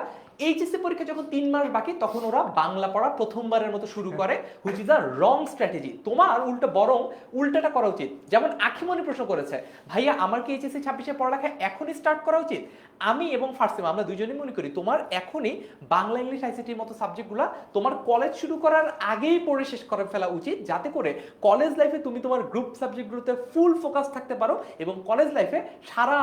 এইচএসসি পরীক্ষা যখন 3 মাস বাকি তখন ওরা বাংলা পড়া প্রথমবারের মতো শুরু করে, which is a wrong strategy. তোমার বরং উল্টাটা করা উচিত। যেমন আখিমনি প্রশ্ন করেছে, ভাইয়া আমার কি এইচএসসি 26-এ পড়ালেখা এখনই স্টার্ট করা উচিত? আমি এবং ফার্সিমা আমরা দুজনেই মনে করি তোমার এখনই বাংলা ইংলিশ আইসিটির মতো সাবজেক্টগুলো তোমার কলেজ শুরু করার আগেই পড়ে শেষ করে ফেলা উচিত, যাতে করে কলেজ লাইফে তুমি তোমার গ্রুপ সাবজেক্টগুলোতে ফুল ফোকাস থাকতে পারো, এবং কলেজ লাইফে সারা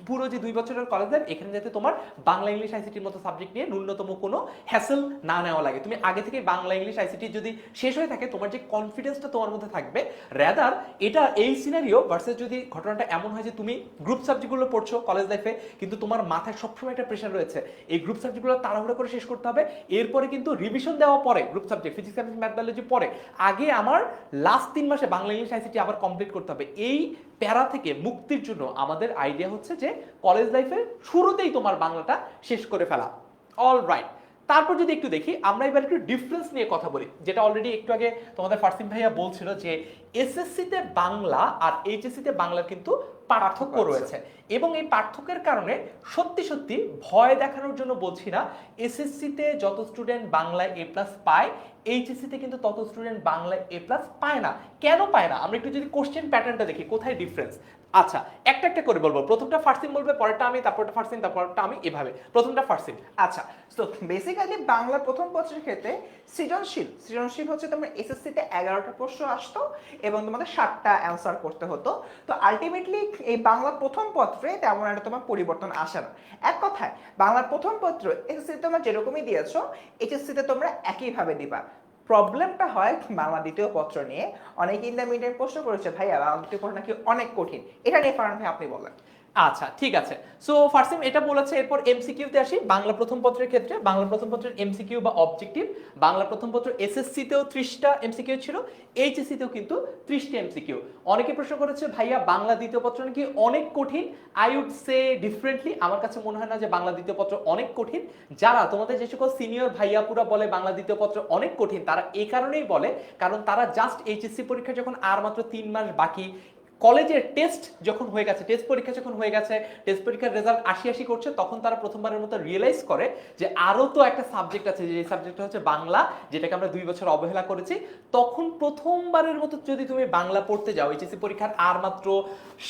পুরো যে 2 বছরের কলেজ লাইফ এখানে যাতে তোমার বাংলা ইংলিশ আইসিটির মতো সাবজেক্ট নিয়ে ন্যূনতম কোনো হ্যাসেল না নেওয়া লাগে। তুমি আগে থেকে বাংলা ইংলিশ আইসিটি যদি শেষ হয়ে থাকে, তোমার যে কনফিডেন্সটা তোমার মধ্যে থাকবে, রাদার এটা এই সিনারিও ভার্সেস যদি ঘটনাটা এমন হয় যে তুমি গ্রুপ সাবজেক্টগুলো পড়ছো কলেজ লাইফে, কিন্তু তোমার মাথায় সবসময় একটা প্রেশার রয়েছে এই গ্রুপ সাবজেক্টগুলো তাড়াহুড়ো করে শেষ করতে হবে, এরপরে কিন্তু রিভিশন দেওয়া পরে group subject physics chemistry math biology পরে, আগে আমার লাস্ট 3 মাসে বাংলা ইংলিশ আইসিটি আবার কমপ্লিট করতে হবে। এই প্যারা থেকে মুক্তির জন্য আমাদের আইডিয়া হচ্ছে যে কলেজ লাইফের শুরুতেই তোমার বাংলাটা শেষ করে ফেলা। অলরাইট, তারপর যদি একটু দেখি আমরা এবার একটু ডিফারেন্স নিয়ে কথা বলি, যেটা অলরেডি একটু আগে তোমাদের ফার্সিম ভাইয়া বলছিল যে এসএসসিতে বাংলা আর এইচএসসিতে বাংলার কিন্তু পার্থক্য রয়েছে, এবং এই পার্থক্যের কারণে সত্যি সত্যি ভয় দেখানোর জন্য বলছি না, এসএসসিতে যত স্টুডেন্ট বাংলায় এ প্লাস পায় এইচএসসিতে কিন্তু তত স্টুডেন্ট বাংলায় এ প্লাস পায় না। কেন পায় না আমরা একটু যদি কোশ্চেন প্যাটার্নটা দেখি, কোথায় ডিফারেন্স। আচ্ছা, একটা একটা করে বলবো, প্রথমটা ফার্সিম বলবে, পরেরটা আমি, তারপরটা ফার্সিম, তারপরটা আমি, এভাবে। প্রথমটা ফার্সিম। আচ্ছা, তো বেসিক্যালি বাংলা প্রথম পত্রের ক্ষেত্রে সৃজনশীল হচ্ছে তোমার এসএসসিতে 11টা প্রশ্ন আসতো এবং তোমাদের 7টা অ্যান্সার করতে হতো। তো আলটিমেটলি এই বাংলা প্রথম পত্রে তেমন একটা তোমার পরিবর্তন আসে না। এক কথায় বাংলার প্রথম পত্র এসএসসিতে তোমরা যেরকমই দিয়েছো এইচএসসিতে তোমরা একইভাবে দিবা। প্রবলেমটা হয় বাংলা দ্বিতীয় পত্র নিয়ে। অনেক ইন্টারমিডিয়েট প্রশ্ন করেছে, ভাইয়া বাংলা দ্বিতীয় পত্র নাকি অনেক কঠিন, এটা নিয়ে ফারহান ভাই আপনি বলেন। আচ্ছা ঠিক আছে, সো ফার্সিম এটা বলেছে। এরপর এমসিকিউতে আসি। বাংলা প্রথম পত্রের ক্ষেত্রে বাংলা প্রথম পত্রের এমসিকিউ বা অবজেক্টিভ, বাংলা প্রথম পত্র এসএসসিতেও 30টা এমসিকিউ ছিল, এইচএসসিতেও কিন্তু 30টা এমসিকিউ। অনেকে প্রশ্ন করেছে ভাইয়া বাংলা দ্বিতীয় পত্র নাকি অনেক কঠিন। আই উড সে ডিফারেন্টলি, আমার কাছে মনে হয় না যে বাংলা দ্বিতীয় পত্র অনেক কঠিন। যারা তোমাদের যে সকল সিনিয়র ভাইয়াপুরা বলে বাংলা দ্বিতীয় পত্র অনেক কঠিন, তারা এই কারণেই বলে কারণ তারা জাস্ট এইচএসসি পরীক্ষা যখন আর মাত্র 3 মাস বাকি, কলেজের টেস্ট যখন হয়ে গেছে, টেস্ট পরীক্ষা যখন হয়ে গেছে, টেস্ট পরীক্ষার রেজাল্ট আশি করছে, তখন তারা প্রথমবারের মতো রিয়েলাইজ করে যে আরও তো একটা সাবজেক্ট আছে, যে সাবজেক্টটা হচ্ছে বাংলা, যেটাকে আমরা 2 বছর অবহেলা করেছি। তখন প্রথমবারের মতো যদি তুমি বাংলা পড়তে যাও, এইচএসসি পরীক্ষার আর মাত্র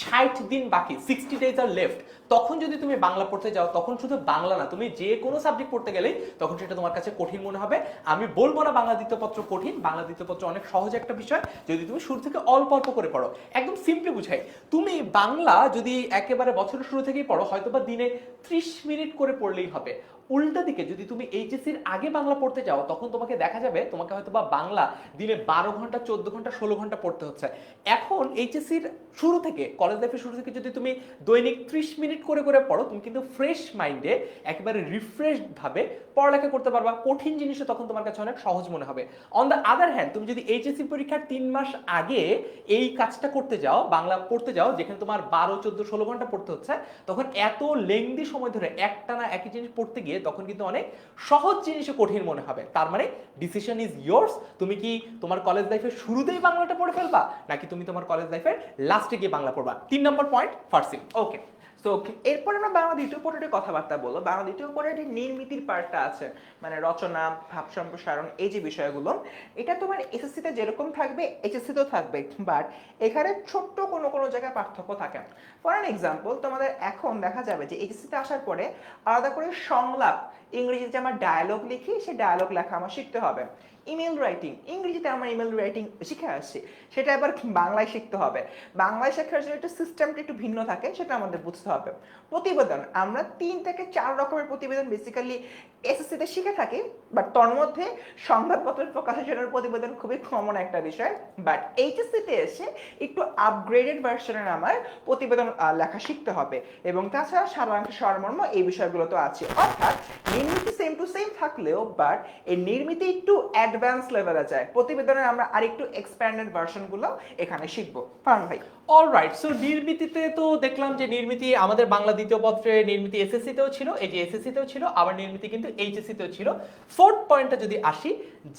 60 দিন বাকি, 60 days আর লেফট, তখন যদি তুমি বাংলা পড়তে যাও, তখন শুধু বাংলা না, তুমি যে কোনো সাবজেক্ট পড়তে গেলেই তখন সেটা তোমার কাছে কঠিন মনে হবে। আমি বলবো না বাংলা দ্বিতীয় পত্র কঠিন, বাংলা দ্বিতীয় পত্র অনেক সহজ একটা বিষয় যদি তুমি শুরু থেকে অল্প অল্প করে পড়ো। একদম সিম্পলি বুঝাই, তুমি বাংলা যদি একেবারে বছরের শুরু থেকেই পড়ো, হয়তোবা দিনে 30 মিনিট করে পড়লেই হবে। উল্টা দিকে যদি তুমি এইচএসসির আগে বাংলা পড়তে যাও, তখন তোমাকে দেখা যাবে তোমাকে হয়তোবা বাংলা দিনে 12 ঘন্টা, 14 ঘন্টা, 16 ঘন্টা পড়তে হচ্ছে। এখন এইচএসসির শুরু থেকে, কলেজ লাইফের শুরু থেকে যদি তুমি দৈনিক 30 মিনিট করে করে পড়ো, তুমি কিন্তু ফ্রেশ মাইন্ডে একেবারে রিফ্রেশড ভাবে পড়ালেখা করতে পারবা। কঠিন জিনিসও তখন তোমার কাছে অনেক সহজ মনে হবে। অন দ্য আদার হ্যান্ড, তুমি যদি এইচএসসি পরীক্ষার 3 মাস আগে এই কাজটা করতে যাও, বাংলা পড়তে যাও, যেখানে তোমার 12, 14, 16 ঘন্টা পড়তে হচ্ছে, তখন এত লেংদি সময় ধরে একটানা একই জিনিস পড়তে গিয়ে তখন কিন্তু অনেক সহজ জিনিসও কঠিন মনে হবে। তার মানে ডিসিশন ইজ ইয়োর্স। তুমি কি তোমার কলেজ লাইফের শুরুতেই বাংলাটা পড়ে ফেলবা, নাকি তুমি তোমার কলেজ লাইফের লাস্টে গিয়ে বাংলা পড়বা? 3 নম্বর পয়েন্ট ফার্সিম। ওকে, তো এরপর আমরা বাংলা দ্বিতীয় পর্যায়ে কথাবার্তা বলবো। বাংলা দ্বিতীয় পর্যায়ে নির্মিতির পার্টটা আছে, মানে রচনা, ভাব সম্প্রসারণ, এই যে বিষয়গুলো, এটা তোমার এসএসসিতে যেরকম থাকবে এইচএসসিতেও থাকবে, বাট এখানে ছোট্ট কোনো কোনো জায়গায় পার্থক্য থাকে। ফর অ্যান এক্সাম্পল, তোমাদের এখন দেখা যাবে যে এইচএসসিতে আসার পরে আলাদা করে সংলাপ, ইংরেজিতে আমরা ডায়ালগ লিখি, সেই ডায়ালগ লেখা আমার শিখতে হবে। ইমেল রাইটিং, ইংরেজিতে আমরা ইমেল রাইটিং শিখে আসছি, সেটা এবার বাংলায় শিখতে হবে। বাংলায় শেখার জন্য একটু সিস্টেমটা একটু ভিন্ন থাকে, সেটা আমাদের বুঝতে হবে। প্রতিবেদন, আমরা 3 থেকে 4 রকমের প্রতিবেদন বেসিক্যালি এসএসসিতে শিখে থাকি, বাট তোর মধ্যে সংবাদপত্র প্রকাশনের প্রতিবেদন খুবই কমন একটা বিষয়। বাট এইচএসসিতে এসে একটু আপগ্রেডেড ভার্সনের আমার প্রতিবেদন লেখা শিখতে হবে, এবং তাছাড়া সারাংশ সারমর্ম এই বিষয়গুলো তো আছে। অর্থাৎ নির্মিতি সেম টু সেম থাকলেও বাট এই নির্মিতি একটু অ্যাডভান্স লেভেলে যায়, প্রতিবেদনের আমরা আরেকটু এক্সপ্যান্ডেড ভার্সনগুলো এখানে শিখবো। ফারহান ভাই, অলরাইট, সো নির্মিতিতে তো দেখলাম যে নির্মিতি আমাদের বাংলা দ্বিতীয় পত্রে নির্মিতি এসএসসিতেও ছিল, এটি এসএসসিতেও ছিল, আবার নির্মিতি কিন্তু এইচএসসিতেও ছিল। ফোর্থ পয়েন্টটা যদি আসি,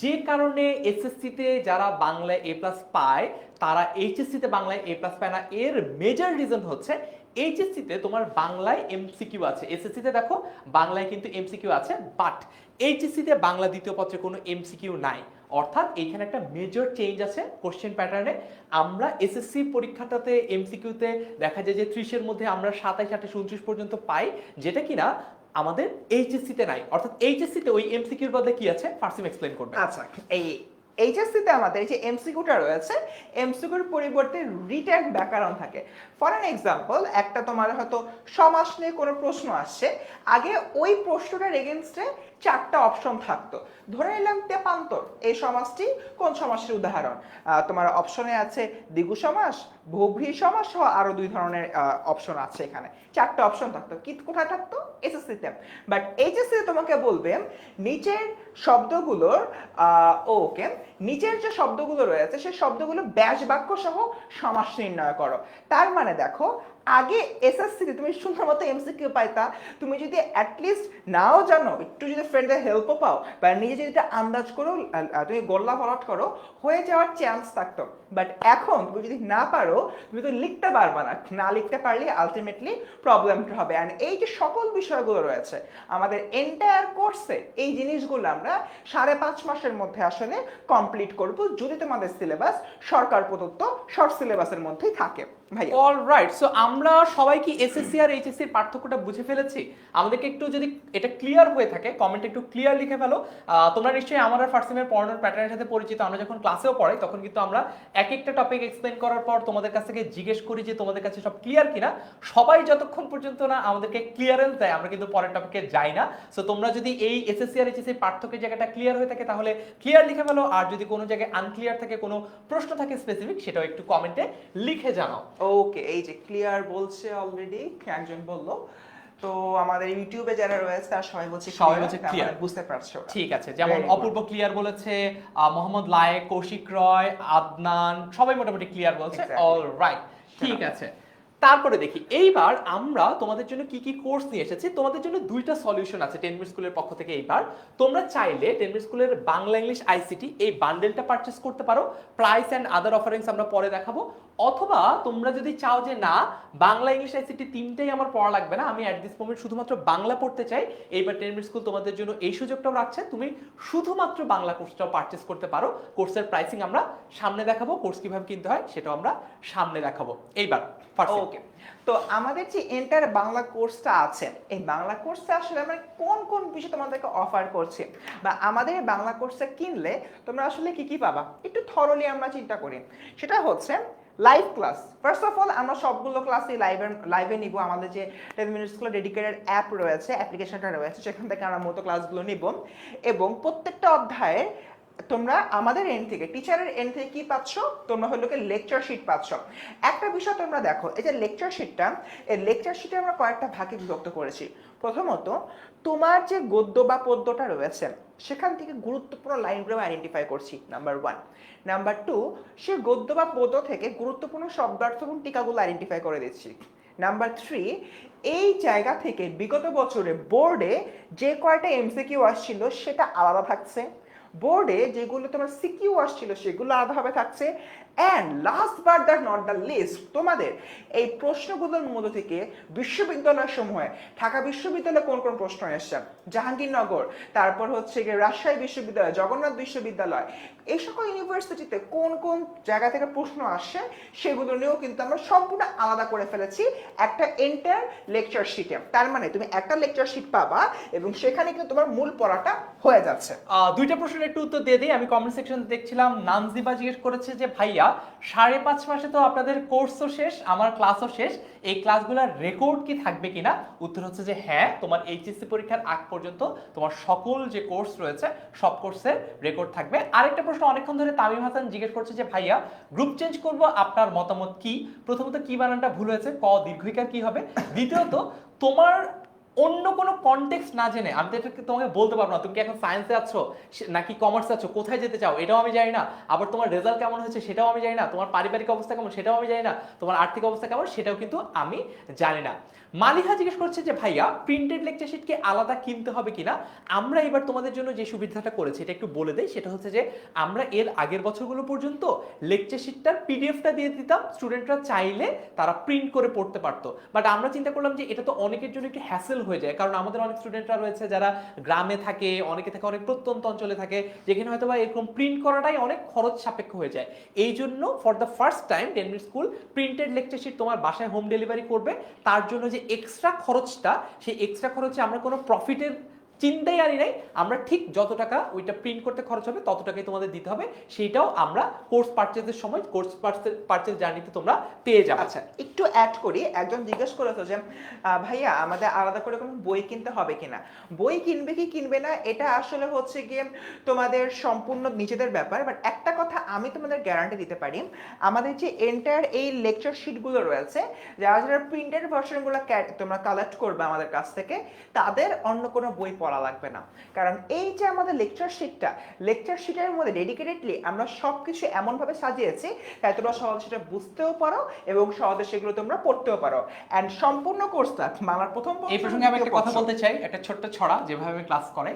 যে কারণে এসএসসিতে যারা বাংলায় এ প্লাস পায় তারা এইচএসসিতে বাংলায় এ প্লাস পায় না, এর মেজর রিজন হচ্ছে এইচএসসিতে তোমার বাংলায় এমসিকিউ আছে, এসএসসিতে দেখো বাংলায় কিন্তু এমসিকিউ আছে, বাট এইচএসসিতে বাংলা দ্বিতীয় পত্রে কোনো এমসিকিউ নাই। অর্থাৎ এখানে একটা মেজর চেঞ্জ আছে কোশ্চেন প্যাটার্নে। আমরা এসএসসি পরীক্ষাটাতে এমসিকিউতে দেখা যায় যে 30-এর মধ্যে আমরা 27, 28, 29 পর্যন্ত পাই, যেটা কিনা আমাদের এইচএসসিতে নাই। অর্থাৎ এইচএসসিতে ওই এমসিকিউর বদলে কি আছে, ফার্সিম এক্সপ্লেইন করবে। আচ্ছা, এই এইচএসসিতে আমাদের যে এমসিকিউটা রয়েছে, এমসিকিউর পরিবর্তে রিটেন ব্যাকরণ থাকে। ফর অ্যান এক্সাম্পল, একটা তোমার হয়তো সমাস নিয়ে কোনো প্রশ্ন আসছে, আগে ওই প্রশ্নটার এগেনস্টে 4টা অপশন থাকতো। ধরে নিলাম তেপান্তর, এই সমাসটি কোন সমাসের উদাহরণ? তোমার অপশনে আছে দ্বিগু সমাস, বহুব্রীহি সমাস সহ আরো 2 ধরনের অপশন আছে। এখানে 4টা অপশন থাকতো, কি কোথায় থাকতো? এসএসসিতে। বাট এইচএসসি তোমাকে বলবে নিচের শব্দগুলোর ওকে, নিচের যে শব্দগুলো রয়েছে সেই শব্দগুলো ব্যাস বাক্য সহ সমাস নির্ণয় করো। তার মানে দেখো, আগে এসএসসিতে তুমি সুন্দর মতো এমসিকিউ পাইতা, তুমি যদি অ্যাটলিস্ট নাও জানো, একটু যদি ফ্রেন্ডের হেল্পও পাও, বা নিজে যদি আন্দাজ করো, তুমি গোল্লা ভরাট করো, হয়ে যাওয়ার চান্স থাকতো। বাট এখন তুমি যদি না পারো, তুমি তো লিখতে পারবা না, না লিখতে পারলে আলটিমেটলি প্রবলেমটা হবে। অ্যান্ড এই যে সকল বিষয়গুলো রয়েছে আমাদের এন্টায়ার কোর্সে, এই জিনিসগুলো আমরা 5.5 মাসের মধ্যে আসলে কমপ্লিট করব, যদি তোমাদের সিলেবাস সরকার প্রদত্ত শর্ট সিলেবাসের মধ্যেই থাকে। ভাই, অলরাইট, সো আমরা সবাই কি এসএসসি আর এইচএসসি এর পার্থক্যটা বুঝে ফেলেছি? আমাদেরকে একটু যদি এটা ক্লিয়ার হয়ে থাকে কমেন্টে একটু ক্লিয়ার লিখে ফেলো। তোমরা নিশ্চয়ই আমার আর ফার্স্ট সেমের পড়ানোর প্যাটার্নের সাথে পরিচিত। আমরা যখন ক্লাসেও পড়াই তখন কিন্তু আমরা এক একটা টপিক এক্সপ্লেইন করার পর তোমাদের কাছ থেকে জিজ্ঞেস করি যে তোমাদের কাছে সব ক্লিয়ার কিনা। সবাই যতক্ষণ পর্যন্ত না আমাদেরকে ক্লিয়ারেন্স দেয় আমরা কিন্তু পরের টপিকে যাই না। সো তোমরা যদি এই এসএসসি আর এইচএসসি পার্থক্যের জায়গাটা ক্লিয়ার হয়ে থাকে তাহলে ক্লিয়ার লিখে ফেলো, আর যদি কোনো জায়গায় আনক্লিয়ার থাকে, কোনো প্রশ্ন থাকে স্পেসিফিক, সেটাও একটু কমেন্টে লিখে জানাও। ওকে, এই যে ক্লিয়ার বলছে অলরেডি একজন বললো, তো আমাদের ইউটিউবে যারা রয়েছে তারা সবাই বলছে ক্লিয়ার, বুঝতে পারছো। ঠিক আছে, যেমন অপূর্ব ক্লিয়ার বলেছে, মোহাম্মদ লায়েক, কৌশিক রয়, আদনান, সবাই মোটামুটি ক্লিয়ার বলছে। অলরাইট, ঠিক আছে। তারপরে দেখি এইবার আমরা তোমাদের জন্য কি কি কোর্স নিয়ে এসেছি। তোমাদের জন্য 2টা সলিউশন আছে 10 মিনিট স্কুলের পক্ষ থেকে। এইবার তোমরা চাইলে 10 মিনিট স্কুলের বাংলা ইংলিশ আইসিটি এই বান্ডেলটা পারচেজ করতে পারো। প্রাইস এন্ড আদার অফারিংস আমরা পরে দেখাবো। অথবা তোমরা যদি চাও যে না, বাংলা ইংলিশ আইসিটি 3টাই আমার পড়া লাগবে না, আমি অ্যাট দিস মোমেন্ট শুধুমাত্র বাংলা পড়তে চাই, এইবার 10 মিনিট স্কুল তোমাদের জন্য এই সুযোগটাও রাখছে। তুমি শুধুমাত্র বাংলা কোর্সটাও পারচেজ করতে পারো। কোর্সের প্রাইসিং আমরা সামনে দেখাবো, কোর্স কিভাবে কিনতে হয় সেটাও আমরা সামনে দেখাবো। এইবার ওকে, তো আমাদের যে এন্টার বাংলা কোর্সটা আছে, এই বাংলা কোর্সে আসলে আমরা কোন কোন বিষয় তোমাদেরকে অফার করছি, বা আমাদের বাংলা কোর্সটা কিনলে তোমরা আসলে কি কি পাবা, একটু থরলি আমরা চিন্তা করি। সেটা হচ্ছে live class. First of all আমরা সবগুলো ক্লাসই লাইভে নিব। আমাদের যে 10 মিনিট স্কুলের ডেডিকেটেড অ্যাপ রয়েছে, অ্যাপ্লিকেশনটা রয়েছে, সেখান থেকে আমরা মতো ক্লাসগুলো নিব। এবং প্রত্যেকটা অধ্যায়ে তোমরা আমাদের এন্ড থেকে, টিচারের এন্ড থেকে কি পাচ্ছ, তোমরা হলো কি লেকচার শিট পাচ্ছ। একটা বিষয় তোমরা দেখো, এই যে লেকচার শিটটা, এই লেকচার শিটে আমরা কয়েকটা ভাগে বিভক্ত করেছি। প্রথমত, তোমার যে গদ্য বা পদ্যটা রয়েছে সেখান থেকে গুরুত্বপূর্ণ লাইনগুলো আইডেন্টিফাই করছি, নাম্বার 1। নাম্বার 2, সে গদ্য বা পদ্য থেকে গুরুত্বপূর্ণ শব্দার্থ এবং টিকাগুলো আইডেন্টিফাই করে দিচ্ছি। নাম্বার 3, এই জায়গা থেকে বিগত বছরে বোর্ডে যে কয়টা এমসিকিউ আসছিল সেটা আলাদা থাকছে, বোর্ডে যেগুলো তোমার সিকিউ আসছিল সেগুলো আলাদাভাবে থাকছে, and last but that not the list, তোমাদের এই প্রশ্নগুলোর মধ্য থেকে বিশ্ববিদ্যালয় সমূহে ঢাকা বিশ্ববিদ্যালয়ে কোন কোন প্রশ্ন এসছে, জাহাঙ্গীরনগর, তারপর হচ্ছে গিয়ে রাজশাহী বিশ্ববিদ্যালয়, জগন্নাথ বিশ্ববিদ্যালয়, এই সকল ইউনিভার্সিটিতে কোন কোন জায়গা থেকে প্রশ্ন আসছে সেগুলো নিয়েও কিন্তু আমরা সম্পূর্ণ আলাদা করে ফেলেছি একটা এন্টার লেকচার শিটে। তার মানে তুমি একটা লেকচার শিট পাবা এবং সেখানে কিন্তু তোমার মূল পড়াটা হয়ে যাচ্ছে। দুইটা প্রশ্নের একটু উত্তর দিয়ে দিই। আমি কমেন্ট সেকশন দেখছিলাম, নানজিবা জিজ্ঞেস করেছে যে ভাইয়া 5.5 মাসে তো আপনাদের কোর্সও শেষ, আমার ক্লাসও শেষ, এই ক্লাসগুলোর রেকর্ড কি থাকবে কিনা? উত্তর হচ্ছে যে হ্যাঁ, তোমার এইচএসসি পরীক্ষার আগ পর্যন্ত তোমার সকল যে কোর্স রয়েছে সব কোর্সের রেকর্ড থাকবে। আরেকটা প্রশ্ন অনেকক্ষণ ধরে তামিম হাসান জিজ্ঞেস করছে যে ভাইয়া গ্রুপ চেঞ্জ করব, আপনার মতামত কি? প্রথমত কি বানানটা ভুল হয়েছে, ক দীর্ঘিকার কি হবে? দ্বিতীয়ত তোমার অন্য কোনো কনটেক্সট না জেনে আমি তো এটা তোমাকে বলতে পারবো না তুমি কি এখন সায়েন্সে আছো নাকি কমার্সে আছো, কোথায় যেতে চাও এটাও আমি জানি না, আবার তোমার রেজাল্ট কেমন হয়েছে সেটাও আমি জানি না, তোমার পারিবারিক অবস্থা কেমন সেটাও আমি জানি না, তোমার আর্থিক অবস্থা কেমন সেটাও কিন্তু আমি জানি না। মালিহা জিজ্ঞেস করছে যে ভাইয়া প্রিন্টেড লেকচার শিট কি আলাদা কিনতে হবে কিনা? আমরা এবার তোমাদের জন্য যে সুবিধাটা করেছি এটা একটু বলে দেই, সেটা হচ্ছে যে আমরা এর আগের বছরগুলো পর্যন্ত লেকচার শিটটার পিডিএফটা দিয়ে দিতাম, স্টুডেন্টরা চাইলে তারা প্রিন্ট করে পড়তে পারতো। বাট আমরা চিন্তা করলাম যে এটা তো অনেকের জন্য একটু হ্যাসেল হয়ে যায়, কারণ আমাদের অনেক স্টুডেন্টরা রয়েছে যারা গ্রামে থাকে, অনেকে থাকে অনেক প্রত্যন্ত অঞ্চলে থাকে, যেখানে হয়তো বা এরকম প্রিন্ট করাটাই অনেক খরচ সাপেক্ষ হয়ে যায়। এই জন্য ফর দ্য ফার্স্ট টাইম ডেনমিড স্কুল প্রিন্টেড লেকচার শিট তোমার বাসায় হোম ডেলিভারি করবে। তার জন্য যে এক্সট্রা খরচটা, সেই এক্সট্রা খরচে আমরা কোনো প্রফিটের চিন্তাই আনি নাই, আমরা ঠিক যত টাকা ওইটা প্রিন্ট করতে খরচ হবে তত টাকাই তোমাদের দিতে হবে, সেইটাও আমরা কোর্স পারচেজের সময় কোর্স পারচেজ জার্নিতে তোমরা পেয়ে যাবে। আচ্ছা একটু অ্যাড করি, একজন জিজ্ঞেস করেছো যে ভাইয়া আমাদের আলাদা করে কোনো বই কিনতে হবে কিনা। বই কিনবে কি কিনবে না এটা আসলে হচ্ছে গিয়ে তোমাদের সম্পূর্ণ নিজেদের ব্যাপার, বাট একটা কথা আমি তোমাদের গ্যারান্টি দিতে পারি, আমাদের যে এন্টায়ার এই লেকচার শিটগুলো রয়েছে, যারা যারা প্রিন্টেড ভার্সনগুলো তোমরা কালেক্ট করবে আমাদের কাছ থেকে, তাদের অন্য কোনো বই পড়া লাগবে না। কারণ এই যে আমাদের লেকচার শিটের মধ্যে ডেডিকেটেডলি আমরা সবকিছু এমনভাবে সাজিয়েছি তাই তোমরা সহজে সেটা বুঝতেও পারো এবং সহজে সেগুলো তোমরা পড়তেও পারো। এন্ড সম্পূর্ণ কোর্সটা বাংলার প্রথম এই প্রসঙ্গে আমি একটা কথা বলতে চাই, একটা ছোট্ট ছড়া যেভাবে আমি ক্লাস করে,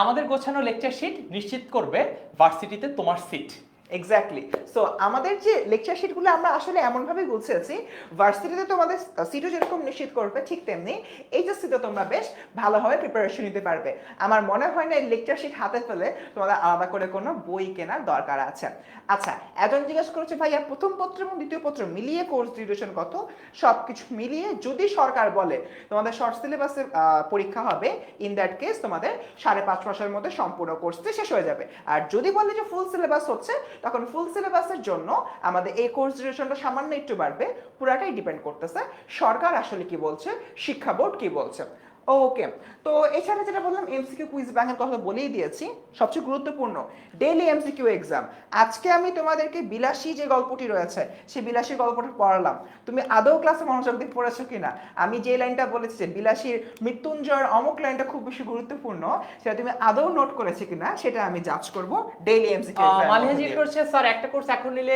আমাদের গোছানো লেকচার শিট নিশ্চিত করবে ভার্সিটিতে তোমার সিট। এক্স্যাক্টলি। সো আমাদের যে লেকচার শিটগুলো আমরা আসলে এমনভাবে গুছিয়েছি, ভার্সিটিতে তোমাদের সিটও যেরকম নিশ্চিত করবে ঠিক তেমনি এইচএসসিতে তোমরা বেশ ভালোভাবে প্রিপারেশন নিতে পারবে। আমার মনে হয় না এই লেকচার শিট হাতে পেলে তোমাদের আলাদা করে কোনো বই কেনার দরকার আছে। আচ্ছা একজন জিজ্ঞেস করেছে ভাইয়া প্রথম পত্র এবং দ্বিতীয় পত্র মিলিয়ে কোর্স ডিউরেশন কত? সব কিছু মিলিয়ে যদি সরকার বলে তোমাদের শর্ট সিলেবাসের পরীক্ষা হবে, ইন দ্যাট কেস তোমাদের 5.5 মাসের মধ্যে সম্পূর্ণ কোর্সটি শেষ হয়ে যাবে। আর যদি বলে যে ফুল সিলেবাস হচ্ছে, তখন ফুল সিলেবাসের জন্য আমাদের এই কোর্স ডিউরেশনটা সামান্য একটু বাড়বে। পুরাটাই ডিপেন্ড করতেছে সরকার আসলে কি বলছে, শিক্ষা বোর্ড কি বলছে। ওকে, তো এছাড়া যেটা বললাম এমসিকিউ কুইজ ব্যাংকের কথা বলেই দিয়েছি। সবচেয়ে গুরুত্বপূর্ণ ডেইলি এমসিকিউ এক্সাম। আজকে আমি তোমাদেরকে বিলাসী যে গল্পটি রয়েছে সেই বিলাসী গল্পটা পড়ালাম, তুমি আদৌ ক্লাসে মনোযোগ দিয়ে পড়েছো কিনা? আমি যে লাইনটা বলেছি যে বিলাসীর মৃত্যুঞ্জয়ের অমুক লাইনটা খুব বেশি গুরুত্বপূর্ণ, সেটা তুমি আদৌ নোট করেছো কিনা সেটা আমি জাজ করব ডেইলি এমসিকিউ। মালিহা জিজ্ঞেস করছে স্যার একটা কোর্স এখন নিলে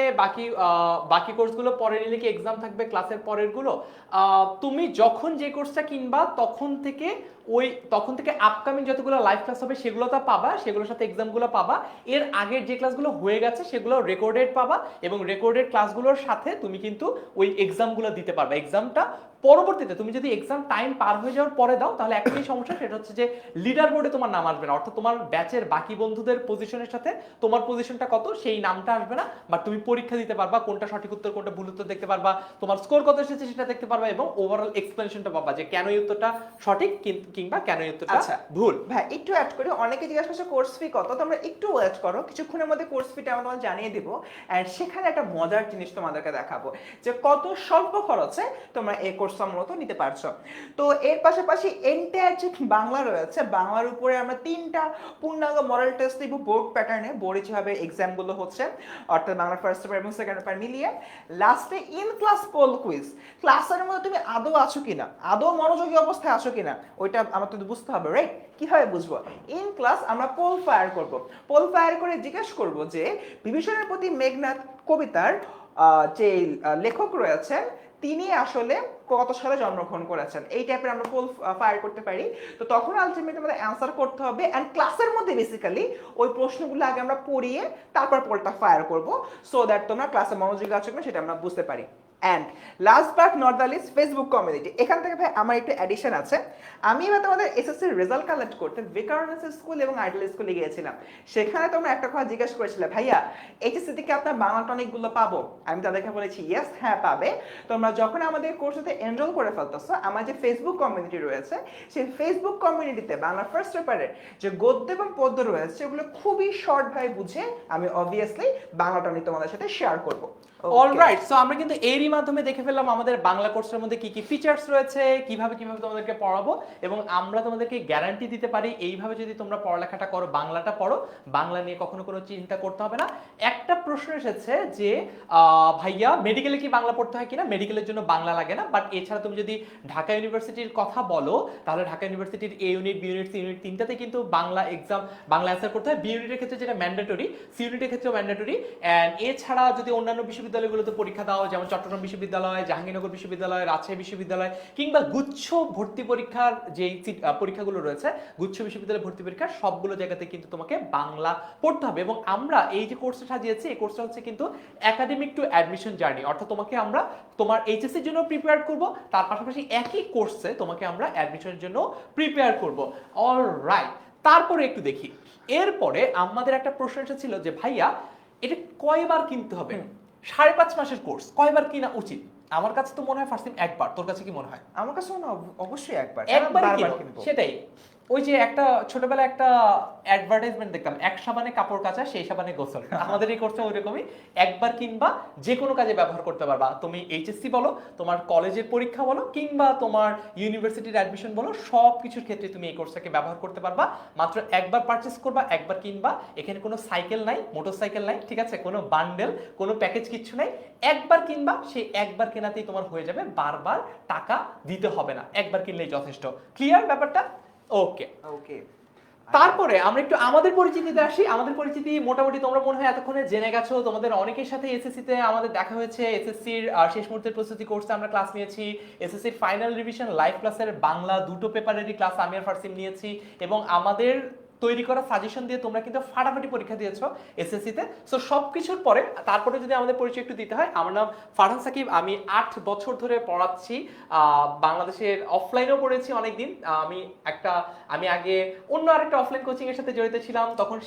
বাকি কোর্সগুলো পরে নিলে কি এক্সাম থাকবে ক্লাসের পরের গুলো? তুমি যখন যে কোর্সটা কিনবা তখন থেকে আপকামিং যতগুলো লাইভ ক্লাস হবে সেগুলো তো পাবা, সেগুলোর সাথে এক্সামগুলো পাবা। এর আগের যে ক্লাসগুলো হয়ে গেছে সেগুলো রেকর্ডেড পাবা এবং রেকর্ডেড ক্লাসগুলোর সাথে তুমি কিন্তু ওই এক্সামগুলো দিতে পারবে। এক্সামটা পরবর্তীতে তুমি যদি এক্সাম টাইম পার হয়ে যাওয়ার পরে দাও তাহলে একটাই সমস্যা, সেটা হচ্ছে যে লিডার বোর্ডে তোমার নাম আসবে না, অর্থাৎ তোমার ব্যাচের বাকি বন্ধুদের পজিশনের সাথে তোমার পজিশনটা কত সেই নামটা আসবে না। বাট তুমি পরীক্ষা দিতে পারবা, কোনটা সঠিক উত্তর কোনটা ভুল উত্তর দেখতে পারবা, তোমার স্কোর কত এসেছে সেটা দেখতে পারবা এবং ওভারঅল এক্সপ্লেনেশনটা পাবা যে কেন এই উত্তরটা সঠিক কিংবা কেন এই উত্তরটা ভুল। ভাই একটু অ্যাড করি, অনেকে জিজ্ঞাসা করছে কোর্স ফি কত, তোমরা একটু ওয়েট করো, কিছুক্ষণের মধ্যে কোর্স ফিটা আমরা তোমাদের জানিয়ে দিব। এন্ড সেখানে একটা মজার জিনিস তোমাদেরকে দেখাবো যে কত স্বল্প খরচে তোমরা এই কোর্সটা মূলত নিতে পারছো। তো এর পাশাপাশি এন্টায়ার যে বাংলা রয়েছে, বাংলার উপরে আমরা 3টা পূর্ণাঙ্গ মডেল টেস্ট দিব বোর্ড প্যাটার্নে, বোর্ডে যেভাবে এক্সামগুলো হচ্ছে অর্থাৎ বাংলা ফার্স্ট পেপার এবং সেকেন্ড পেপার মিলিয়ে। লাস্টে ইন ক্লাস পোল কুইজ, ক্লাসের মধ্যে তুমি আদৌ আছো কিনা, আদৌ মনোযোগী অবস্থায় আছো কিনা ওইটা আমার তো বুঝতে হবে, রাইট? কিভাবে বুঝবো? ইন ক্লাস আমরা পোল ফায়ার করব, পোল ফায়ার করে জিজ্ঞেস করব যে বিভীষণের প্রতি মেঘনাদ কবিতার যে লেখক রয়েছেন তিনি আসলে কত সালে জন্মগ্রহণ করেছেন, এই টাইপের আমরা পোল ফায়ার করতে পারি। তো তখন আলটিমেটলি আমাদের অ্যান্সার করতে হবে, অ্যান্ড ক্লাসের মধ্যে বেসিক্যালি ওই প্রশ্নগুলো আগে আমরা পড়িয়ে তারপর পোলটা ফায়ার করব, সো দ্যাট তোমরা ক্লাসে মনোযোগী আছো কিনা সেটা আমরা বুঝতে পারি। And last but not the list, Facebook community. এখান থেকে ভাই আমার একটু অ্যাডিশন আছে। আমি এবার তোমাদের এসএসসির রেজাল্ট কালেক্ট করতে বিকারুননিসা স্কুল এবং আইডিয়াল স্কুলে গিয়েছিলাম। সেখানে তোমরা একটা কথা জিজ্ঞেস করেছিলে, ভাইয়া এইচএসসি থেকে আপনার বাংলা টনিকগুলো পাবো? আমি তাদেরকে বলেছি ইয়েস, হ্যাঁ পাবে। তোমরা যখন আমাদের কোর্সে এনরোল করে ফেলতেছো, আমার যে ফেসবুক কমিউনিটি রয়েছে সেই ফেসবুক কমিউনিটিতে বাংলা ফার্স্ট পেপারের যে গদ্য এবং পদ্য রয়েছে ওগুলো খুবই শর্ট ভাবে বুঝে আমি অবভিয়াসলি বাংলা টনিক তোমাদের সাথে শেয়ার করবো। অলরাইট, সো আমরা কিন্তু এরই মাধ্যমে দেখে ফেললাম আমাদের বাংলা কোর্সের মধ্যে কি কি ফিচার্স রয়েছে, কিভাবে কিভাবে তোমাদেরকে পড়াবো, এবং আমরা তোমাদেরকে গ্যারান্টি দিতে পারি এইভাবে যদি তোমরা পড়ালেখাটা করো, বাংলাটা পড়ো, বাংলা নিয়ে কখনো কোনো চিন্তা করতে হবে না। একটা প্রশ্ন এসেছে যে ভাইয়া মেডিকেলে কি বাংলা পড়তে হয় কিনা? মেডিকেলের জন্য বাংলা লাগে না, বাট এছাড়া তুমি যদি ঢাকা ইউনিভার্সিটির কথা বলো তাহলে ঢাকা ইউনিভার্সিটির A unit, B unit, C unit তিনটাতে কিন্তু বাংলা এক্সাম, বাংলা অ্যান্সার করতে হয়। বি ইউনিটের ক্ষেত্রে যেটা ম্যান্ডেটরি, সি ইউনিটের ক্ষেত্রেও ম্যান্ডেটরি। অ্যান্ড এছাড়া যদি অন্যান্য বিশ্ববিদ্যালয়গুলোতে পরীক্ষা দাও, যেমন চট্টগ্রাম বিশ্ববিদ্যালয়, জাহাঙ্গীরনগর বিশ্ববিদ্যালয়, রাজশাহী বিশ্ববিদ্যালয়, কিংবা গুচ্ছ ভর্তি পরীক্ষার যে পরীক্ষাগুলো রয়েছে, গুচ্ছ বিশ্ববিদ্যালয় ভর্তি পরীক্ষা, সবগুলো জায়গাতে কিন্তু তোমাকে বাংলা পড়তে হবে। এবং আমরা এই যে কোর্সটা সাজিয়েছি, এই কোর্সটা হচ্ছে কিন্তু একাডেমিক টু অ্যাডমিশন জার্নি, অর্থাৎ তোমাকে আমরা তোমার এইচএসসির জন্য প্রিপেয়ার করব, তার পাশাপাশি একই কোর্সে তোমাকে আমরা অ্যাডমিশনের জন্য প্রিপেয়ার করব। অলরাইট, তারপরে একটু দেখি, এরপরে আমাদের একটা প্রশ্ন এসেছিল যে ভাইয়া এটা কয়বার কিনতে হবে? 5.5 মাসের কোর্স কয়বার কিনা উচিত? আমার কাছে তো মনে হয় ফার্স্ট টাইম একবার। তোর কাছে কি মনে হয়? আমার কাছে মনে হয় অবশ্যই একবার কিনবো। সেটাই, ওই যে একটা ছোটবেলায় একটা অ্যাডভার্টাইজমেন্ট দেখতাম, এক সাবানে কাপড় কাচা সেই সাবানে গোসল। আমাদের এই কোর্সটা ওইরকমই, একবার কিনবা, যে কোনো কাজে ব্যবহার করতে পারবা। তুমি এইচএসসি বলো, তোমার কলেজের পরীক্ষা বলো, কিংবা তোমার ইউনিভার্সিটির অ্যাডমিশন বলো, সব কিছুর ক্ষেত্রে তুমি এই কোর্সটাকে ব্যবহার করতে পারবা। মাত্র একবার পারচেস করবা, একবার কিনবা। এখানে কোনো সাইকেল নাই, মোটরসাইকেল নাই, ঠিক আছে, কোনো বান্ডেল, কোনো প্যাকেজ কিচ্ছু নাই। একবার কিনবা, সেই একবার কেনাতেই তোমার হয়ে যাবে, বারবার টাকা দিতে হবে না, একবার কিনলেই যথেষ্ট। ক্লিয়ার ব্যাপারটা? ওকে ওকে। তারপরে আমরা একটু আমাদের পরিচিতিতে আসি। আমাদের পরিচিতি মোটামুটি তোমরা মনে হয় এতক্ষণে জেনে গেছো। তোমাদের অনেকের সাথে এসএসসি তে আমাদের দেখা হয়েছে। এসএসসির শেষ মুহূর্তের প্রস্তুতি কোর্সে আমরা ক্লাস নিয়েছি। এসএসসির ফাইনাল রিভিশন লাইভ ক্লাসের বাংলা দুটো পেপারেরই ক্লাস আমি আর ফারসিম নিয়েছি, এবং আমাদের তৈরি করা সাজেশন দিয়ে তোমরা কিন্তু ফাটাফাটি পরীক্ষা দিয়েছো এসএসসি তে। সো সবকিছুর পরে তারপরে যদি আমাদের পরিচয় একটু দিতে হয়, আমার নাম ফারহান সাকিব। আমি 8 বছর ধরে পড়াচ্ছি, বাংলাদেশের অফলাইনেও পড়েছি অনেকদিন। আমি আগে অন্য আরেকটা অফলাইন কোচিং এর সাথে জড়িত ছিলাম, তখন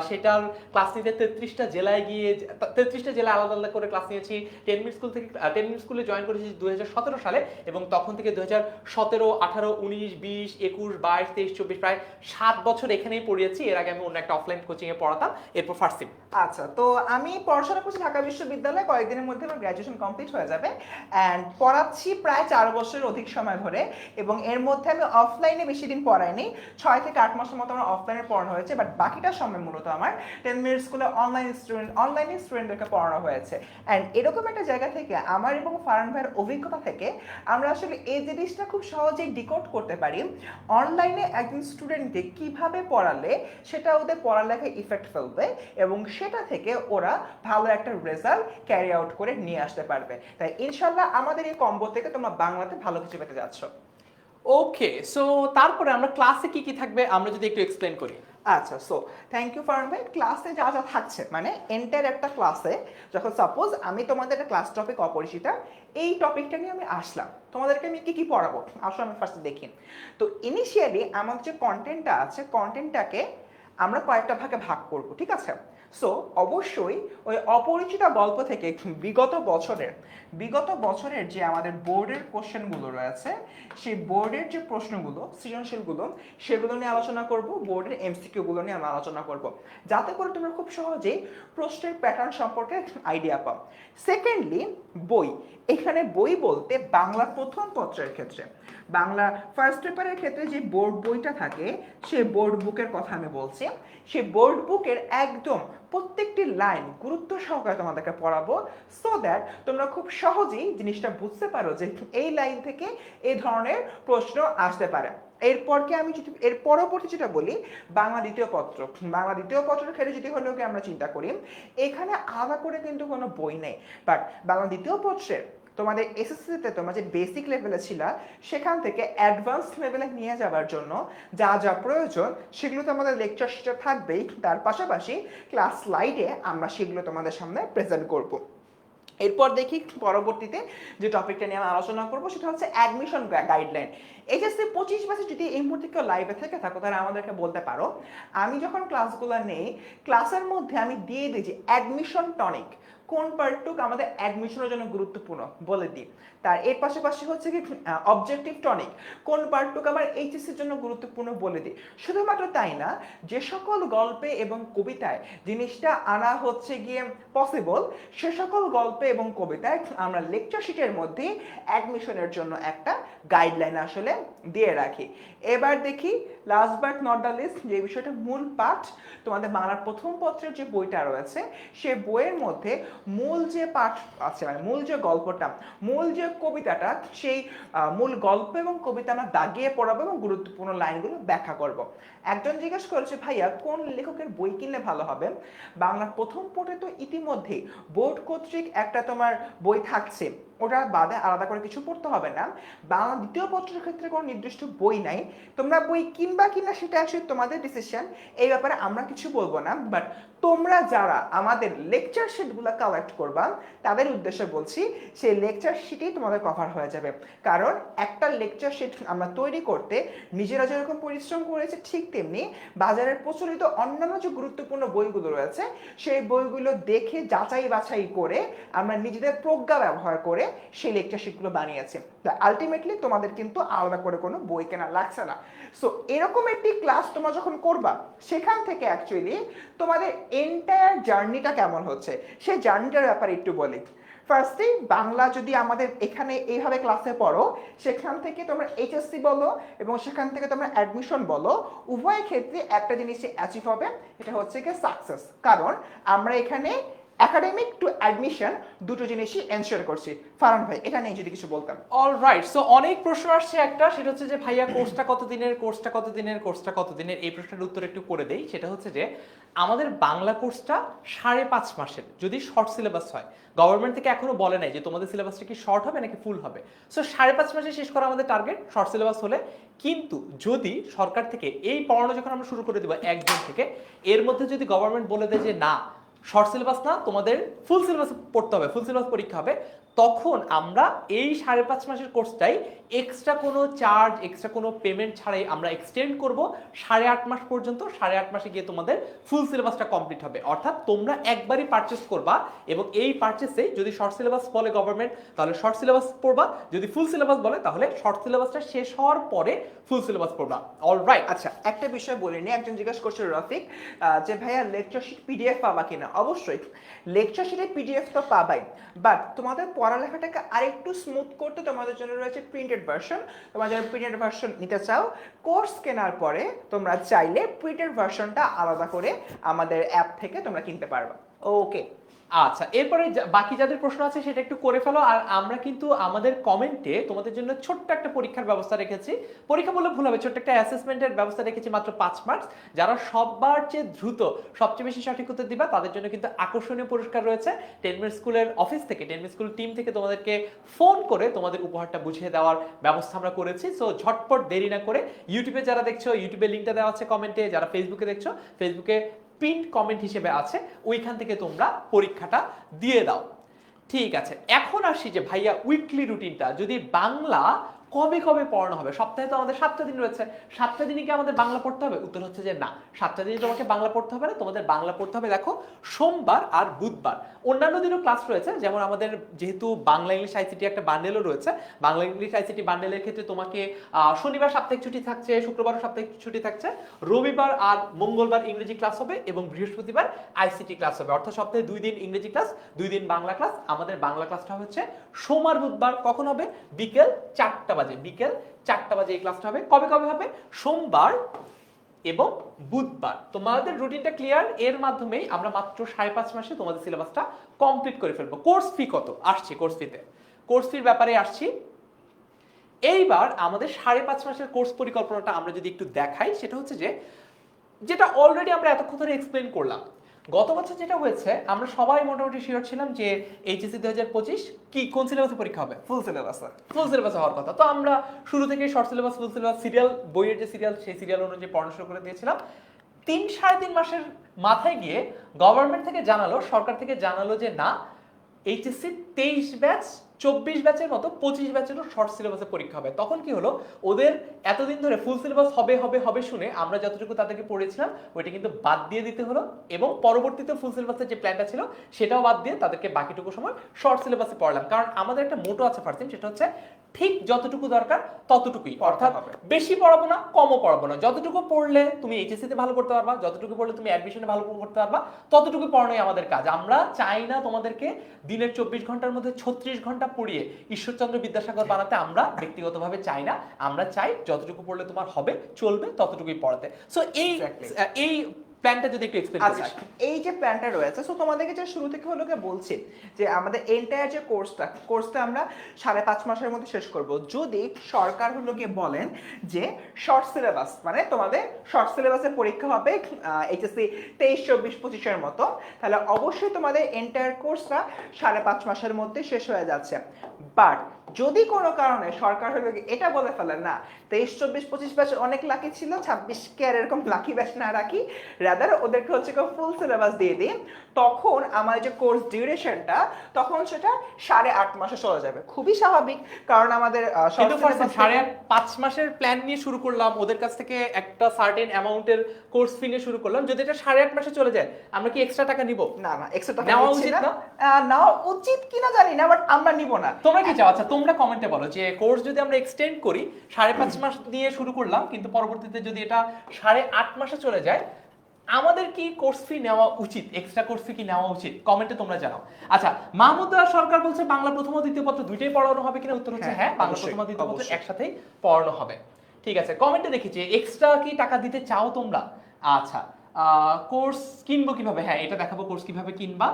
সেটার ক্লাস নিতে 33টা জেলায় গিয়ে 33টা জেলা আলাদা আলাদা করে ক্লাস নিয়েছি। 10 মিনিট স্কুল থেকে 10 মিনিট স্কুলে জয়েন করেছি 2017 সালে, এবং তখন থেকে 2017, 18, 19, 20, 21, 22, 23, 24 প্রায় 7 বছর এখানেই পড়িয়েছি। এর আগে আমি অন্য একটা অফলাইন কোচিং এ পড়াতাম। এরপর ফারসিম। আচ্ছা, তো আমি পড়াশোনা করছি ঢাকা বিশ্ববিদ্যালয়ে, কয়েকদিনের মধ্যে আমার গ্র্যাজুয়েশন কমপ্লিট হয়ে যাবে, অ্যান্ড পড়াচ্ছি প্রায় 4 বছরের অধিক সময় ধরে। এবং এর মধ্যে আমি অফলাইনে বেশি দিন পড়াইনি, 6 থেকে 8 মাসের মতো আমার অফলাইনে পড়ানো হয়েছে, বাট বাকিটা সময় মূলত আমার 10 মিনিট স্কুলে অনলাইনে স্টুডেন্টদেরকে পড়ানো হয়েছে। অ্যান্ড এরকম একটা জায়গা থেকে আমার এবং ফারহান ভাইয়ের অভিজ্ঞতা থেকে আমরা আসলে এই জিনিসটা খুব সহজেই ডিকোড করতে পারি, অনলাইনে একজন স্টুডেন্টকে কিভাবে পড়ালে সেটা ওদের পড়ালেখায় ইফেক্ট ফেলবে, এবং সেটা থেকে ওরা ভালো একটা রেজাল্ট ক্যারি আউট করে নিয়ে আসতে পারবে। তাই ইনশাল্লাহ আমাদের এই কম্বো থেকে তোমরা বাংলাতে ভালো কিছু পেতে যাচ্ছ। ওকে, সো তারপরে আমরা ক্লাসে কি কি থাকবে আমরা যদি একটু এক্সপ্লেন করি। আচ্ছা, সো থ্যাংক ইউ ফারহান ভাই। ক্লাসে যা যা থাকছে, মানে এন্টার একটা ক্লাসে যখন সাপোজ আমি তোমাদের একটা ক্লাস টপিক অপরিচিতা, এই টপিকটা নিয়ে আমি আসলাম, তোমাদেরকে আমি কি কি পড়াবো আসলে আমি ফার্স্টে দেখি। তো ইনিশিয়ালি আমার যে কন্টেন্টটা আছে, কন্টেন্টটাকে আমরা কয়েকটা ভাগে ভাগ করব, ঠিক আছে? সো অবশ্যই ওই অপরিচিত গল্প থেকে বিগত বছরের যে আমাদের বোর্ডের কোশ্চেনগুলো রয়েছে, সেই বোর্ডের যে প্রশ্নগুলো সৃজনশীলগুলো সেগুলো নিয়ে আলোচনা করব, বোর্ডের এমসিকিউগুলো নিয়ে আমরা আলোচনা করব, যাতে করে তোমরা খুব সহজেই প্রশ্নের প্যাটার্ন সম্পর্কে আইডিয়া পাও। সেকেন্ডলি, বই। এখানে বই বলতে বাংলা প্রথম পত্রের ক্ষেত্রে, বাংলা ফার্স্ট পেপারের ক্ষেত্রে যে বোর্ড বইটা থাকে সেই বোর্ড বুকের কথা আমি বলছি। সেই বোর্ড বুকের একদম প্রত্যেকটি লাইন গুরুত্ব সহকারে তোমাদেরকে পড়াবো, সো দ্যাট তোমরা খুব সহজেই জিনিসটা বুঝতে পারো যে এই লাইন থেকে এই ধরনের প্রশ্ন আসতে পারে। এরপরকে আমি যদি এর পরবর্তী যেটা বলি, বাংলা দ্বিতীয় পত্র। বাংলা দ্বিতীয় পত্রের ক্ষেত্রে যদি হলেও আমরা চিন্তা করি, এখানে আলাদা করে কিন্তু কোনো বই নেই, বাট বাংলা দ্বিতীয় পত্রের তোমাদের এসএসসিতে তোমরা যে বেসিক লেভেলে ছিল সেখান থেকে অ্যাডভান্স লেভেলে নিয়ে যাওয়ার জন্য যা যা প্রয়োজন সেগুলো তো আমাদের লেকচার শিটে থাকবেই, তার পাশাপাশি ক্লাস স্লাইডে আমরা সেগুলো তোমাদের সামনে প্রেজেন্ট করব। এরপর দেখি পরবর্তীতে যে টপিকটা নিয়ে আমি আলোচনা করবো সেটা হচ্ছে অ্যাডমিশন গাইডলাইন। এইচএসসি 25 ব্যাচে যদি এই মুহূর্তে কেউ লাইভে থেকে থাকো তাহলে আমাদেরকে বলতে পারো, আমি যখন ক্লাসগুলো নেই ক্লাসের মধ্যে আমি দিয়ে দিই যে অ্যাডমিশন টনিক কোন পার্টটুক আমাদের অ্যাডমিশনের জন্য গুরুত্বপূর্ণ বলে দিই, তার এর পাশাপাশি হচ্ছে কি অবজেক্টিভ টনিক কোন পার্টটুক আমার এইচএসসির জন্য গুরুত্বপূর্ণ বলে দিই। শুধুমাত্র তাই না, যে সকল গল্পে এবং কবিতায় জিনিসটা আনা হচ্ছে গিয়ে পসিবল, সে সকল গল্পে এবং কবিতায় আমরা লেকচার শিটের মধ্যে অ্যাডমিশনের জন্য একটা গাইডলাইন আসলে দিয়ে রাখি। এবার দেখি last but not the list, যে বিষয়টা মূল পাঠ তোমাদের বাংলার প্রথম পত্রের যে বইটা রয়েছে সে বইয়ের মধ্যে মূল যে পাঠ আছে, মানে মূল যে গল্পটা, মূল যে কবিতাটা, সেই মূল গল্প এবং কবিতা আমরা দাগিয়ে পড়াবো এবং গুরুত্বপূর্ণ লাইনগুলো ব্যাখ্যা করব। একজন জিজ্ঞেস করেছে ভাইয়া কোন লেখকের বই কিনলে ভালো হবে? বাংলার প্রথম পত্রে তো ইতিমধ্যেই বোর্ড কর্তৃক একটা তোমার বই থাকছে, ওটা বাদে আলাদা করে কিছু পড়তে হবে না। বাংলা দ্বিতীয় পত্রের ক্ষেত্রে কোনো নির্দিষ্ট বই নাই, তোমরা বই কিনবা কিনা সেটা আসলে তোমাদের ডিসিশন, এই ব্যাপারে আমরা কিছু বলবো না। বাট তোমরা যারা আমাদের লেকচার শিটগুলো কালেক্ট করবা তাদের উদ্দেশ্যে বলছি, সেই লেকচার শিটেই তোমাদের কভার হয়ে যাবে। কারণ একটা লেকচার শিট আমরা তৈরি করতে নিজেরা যেরকম পরিশ্রম করেছে, ঠিক তেমনি বাজারের প্রচলিত অন্যান্য যে গুরুত্বপূর্ণ বইগুলো রয়েছে সেই বইগুলো দেখে যাচাই বাছাই করে আমরা নিজেদের প্রজ্ঞা ব্যবহার করে সেই লেকচার শিটগুলো বানিয়েছি। আলটিমেটলি তোমাদের কিন্তু আলাদা করে কোনো বই কেনা লাগছে না। সো এরকম একটি ক্লাস তোমরা যখন করবা সেখান থেকে অ্যাকচুয়ালি তোমাদের এন্টায়ার জার্নিটা কেমন হচ্ছে সেই জার্নিটার ব্যাপারে একটু বলি। ফার্স্টলি বাংলা যদি আমাদের এখানে এইভাবে ক্লাসে পড়ো, সেখান থেকে তোমরা এইচএসসি বলো এবং সেখান থেকে তোমরা অ্যাডমিশন বলো, উভয় ক্ষেত্রে একটা জিনিসই অ্যাচিভ হবে, এটা হচ্ছে কি সাকসেস। কারণ আমরা এখানে একাডেমিক টু অ্যাডমিশন দুটো জিনিসই এনশিওর করছি। ফারহান ভাই এটা নিয়ে যদি কিছু বলতাম। অলরাইট, সো অনেক প্রশ্ন আসছে, একটা সেটা হচ্ছে যে ভাইয়া কোর্সটা কতদিনের, কোর্সটা কতদিনের, কোর্সটা কতদিনের। এই প্রশ্নের উত্তর একটু করে দেই। সেটা হচ্ছে যে আমাদের বাংলা কোর্সটা 5.5 মাসের যদি শর্ট সিলেবাস হয়। গভর্নমেন্ট থেকে এখনো বলে নাই যে তোমাদের সিলেবাসটা কি শর্ট হবে নাকি ফুল হবে। সো 5.5 মাসে শেষ করা আমাদের টার্গেট শর্ট সিলেবাস হলে। কিন্তু যদি সরকার থেকে এই পড়ানো যখন আমরা শুরু করে দেবো 1 জুন থেকে, এর মধ্যে যদি গভর্নমেন্ট বলে দেয় যে না শর্ট সিলেবাস না, তোমাদের ফুল সিলেবাস পড়তে হবে, ফুল সিলেবাস পরীক্ষা হবে, তখন আমরা এই 5.5 মাসের কোর্সটাই এক্সট্রা কোনো চার্জ, এক্সট্রা কোনো পেমেন্ট ছাড়াই আমরা এক্সটেন্ড করব 8.5 মাস পর্যন্ত। 8.5 মাসে গিয়ে তোমাদের ফুল সিলেবাসটা কমপ্লিট হবে। অর্থাৎ তোমরা একবারই পারচেস করবা এবং এই পারচেসে যদি শর্ট সিলেবাস বলে গভর্নমেন্ট তাহলে শর্ট সিলেবাস পড়বা, যদি ফুল সিলেবাস বলে তাহলে শর্ট সিলেবাসটা শেষ হওয়ার পরে ফুল সিলেবাস পড়বা। অলরাইট, আচ্ছা একটা বিষয় বলিনি, একজন জিজ্ঞাসা করছে রফিক যে ভাইয়া লেকচার শিট পিডিএফ পাবা কিনা। অবশ্যই লেকচার শিটের পিডিএফ তো পাবাই, বাট তোমাদের পড়ালেখাটাকে আরেকটু স্মুথ করতে তোমাদের জন্য রয়েছে প্রিন্টেড ভার্সন। তোমরা যারা প্রিন্টেড ভার্সন নিতে চাও, কোর্স কেনার পরে তোমরা চাইলে প্রিন্টেড ভার্সনটা আলাদা করে আমাদের অ্যাপ থেকে তোমরা কিনতে পারবা। ওকে, আচ্ছা এরপরে বাকি যাদের প্রশ্ন আছে সেটা একটু করে ফেলো। আর আমরা কিন্তু আমাদের কমেন্টে তোমাদের জন্য ছোট্ট একটা পরীক্ষার ব্যবস্থা রেখেছি। পরীক্ষা বলে ভুল হবে, ছোট্ট একটা অ্যাসেসমেন্টের ব্যবস্থা রেখেছি, মাত্র 5 মার্কস। যারা সবার চেয়ে দ্রুত সবচেয়ে বেশি সঠিক উত্তর দিবা তাদের জন্য কিন্তু আকর্ষণীয় পুরস্কার রয়েছে। 10 মিনিট স্কুলের অফিস থেকে, 10 মিনিট স্কুল টিম থেকে তোমাদেরকে ফোন করে তোমাদের উপহারটা বুঝিয়ে দেওয়ার ব্যবস্থা আমরা করেছি। সো ঝটপট দেরি না করে ইউটিউবে যারা দেখছো, ইউটিউবে লিঙ্কটা দেওয়া আছে কমেন্টে, যারা ফেসবুকে দেখছো ফেসবুকে পিন কমেন্ট হিসেবে আছে, ওইখান থেকে তোমরা পরীক্ষাটা দিয়ে দাও। ঠিক আছে, এখন আসি যে ভাইয়া উইকলি রুটিনটা যদি বাংলা কবে কবে পড়ানো হবে। সপ্তাহে তো আমাদের 7টা দিন রয়েছে, 7টা দিনই কি আমাদের বাংলা পড়তে হবে? উত্তর হচ্ছে যে না, 7টা দিনই তোমাকে বাংলা পড়তে হবে না। তোমাদের বাংলা পড়তে হবে দেখো সোমবার আর বুধবার। অন্যান্য দিনও ক্লাস রয়েছে, যেমন আমাদের যেহেতু বাংলা ইংলিশ আইসিটি একটা বান্ডেলও রয়েছে, বাংলা ইংলিশ আইসিটি বান্ডেলের ক্ষেত্রে তোমাকে শনিবার সাপ্তাহিক ছুটি থাকছে, শুক্রবার সাপ্তাহিক ছুটি থাকছে, রবিবার আর মঙ্গলবার ইংরেজি ক্লাস হবে এবং বৃহস্পতিবার আইসিটি ক্লাস হবে। অর্থাৎ সপ্তাহে 2 দিন ইংরেজি ক্লাস, 2 দিন বাংলা ক্লাস। আমাদের বাংলা ক্লাসটা হচ্ছে সোমবার বুধবার। কখন হবে? বিকেল 4টা বাজে। বিকেল 4টা বাজে এই ক্লাসটা হবে। কবে কবে হবে? সোমবার এবং বুধবার। তোমাদের রুটিনটা ক্লিয়ার, এর মাধ্যমেই আমরা মাত্র 5.5 মাসে তোমাদের সিলেবাসটা কমপ্লিট করে ফেলবো। কোর্স ফি কত আসছি, কোর্স ফিতে, কোর্স ফির ব্যাপারে আসছি। এইবার আমাদের 5.5 মাসের কোর্স পরিকল্পনাটা আমরা যদি একটু দেখাই, সেটা হচ্ছে যে যেটা অলরেডি আমরা এতক্ষণ ধরে এক্সপ্লেন করলাম। গত বছর যেটা হয়েছে, আমরা সবাই মোটামুটি শিওর ছিলাম যে এইচএসসি 2025 কি কোন সিলেবাসে পরীক্ষা হবে, ফুল সিলেবাস। ফুল সিলেবাস হওয়ার কথা। তো আমরা শুরু থেকে short syllabus, full syllabus, serial, বইয়ের যে সিরিয়াল সেই সিরিয়াল অনুযায়ী পড়ানো শুরু করে দিয়েছিলাম। 3-3.5 মাসের মাথায় গিয়ে গভর্নমেন্ট থেকে জানালো, সরকার থেকে জানালো যে না, এইচএসসি 23 ব্যাচ 24 ব্যাচের মতো 25 ব্যাচেরও শর্ট সিলেবাসে পরীক্ষা হবে। তখন কি হলো, ওদের এতদিন ধরে ফুল সিলেবাস হবে হবে হবে শুনে আমরা যতটুকু তাদেরকে পড়েছিলাম ওইটা কিন্তু বাদ দিয়ে দিতে হলো, এবং পরবর্তীতে ফুল সিলেবাসের যে প্ল্যানটা ছিল সেটাও বাদ দিয়ে তাদেরকে বাকিটুকু সময় শর্ট সিলেবাসে পড়লাম। কারণ আমাদের একটা মোটো আছে ফার্স্ট সেটা হচ্ছে ঠিক যতটুকু দরকার ততটুকুই, অর্থাৎ বেশি পড়াবো না, কমও পড়াবো না। যতটুকু পড়লে তুমি এইচএসসি তে ভালো করতে পারবা, যতটুকু পড়লে তুমি অ্যাডমিশনে ভালো করতে পারবা, ততটুকু পড়ানোই আমাদের কাজ। আমরা চাই না তোমাদেরকে দিনের 24 ঘন্টার মধ্যে 36 ঘন্টা পড়িয়ে ঈশ্বরচন্দ্র বিদ্যাসাগর বানাতে, আমরা ব্যক্তিগতভাবে চাই না। আমরা চাই যতটুকু পড়লে তোমার হবে, চলবে, ততটুকুই পড়াতে। সো এই প্ল্যানটা যদি একটু এক্সপ্লেইন আচ্ছা, এই যে প্ল্যানটা রয়েছে, সো তোমাদেরকে যে শুরু থেকে হলো বলছি যে আমাদের এন্টায়ার যে কোর্সটা আমরা 5.5 মাসের মধ্যে শেষ করব। যদি সরকার হলো বলেন যে শর্ট সিলেবাস, মানে তোমাদের শর্ট সিলেবাসে পরীক্ষা হবে এইচএসসি 23-24-25 মতো, তাহলে অবশ্যই তোমাদের এন্টায়ার কোর্সটা 5.5 মাসের মধ্যে শেষ হয়ে যাচ্ছে। বাট যদি কোনো কারণে সরকার হলো এটা বলে ফেলে না 23-24-25 ব্যাচ অনেক লাকি ছিল, 26কে আর এরকম লাকি ব্যাচ না রাখি, রাদার ওদেরকে হচ্ছে ফুল সিলেবাস দিয়ে দিই, তখন আমার যে কোর্স ডিউরেশনটা তখন সেটা 8.5 মাসে চলে যাবে। খুবই স্বাভাবিক, কারণ আমাদের 5 মাসের প্ল্যান নিয়ে শুরু করলাম, ওদের কাছ থেকে একটা সার্টেন অ্যামাউন্টের কোর্স ফি নিয়ে শুরু করলাম। যদি এটা 8.5 মাসে চলে যায়, আমরা কি এক্সট্রা টাকা নিব? না না, এক্সট্রা টাকা নেওয়া উচিত না, নেওয়া উচিত কিনা জানি না, বাট আমরা নিব না। তোমরা কি চাও? আচ্ছা তোমরা কমেন্টে বলো যে কোর্স যদি আমরা এক্সটেন্ড করি, 5.5 মাস দিয়ে শুরু করলাম, কিন্তু পরবর্তীতে যদি এটা 8.5 মাসে চলে যায়, আমাদের কি কোর্স ফি নেওয়া উচিত, এক্সট্রা কোর্স ফি কি নেওয়া উচিত? কমেন্টে তোমরা জানাও। আচ্ছা, মাহমুদ সরকার বলছে বাংলা প্রথম ও দ্বিতীয় পত্র দুইটাই পড়ানো হবে কিনা? উত্তর হচ্ছে হ্যাঁ, বাংলা প্রথম ও দ্বিতীয় পত্র একসাথেই পড়ানো হবে। ঠিক আছে, কমেন্টে দেখি যে এক্সট্রা কি টাকা দিতে চাও তোমরা? আচ্ছা, কোর্স কিনবো কিভাবে? হ্যাঁ, এটা দেখাবো কোর্স কিভাবে কিনবা।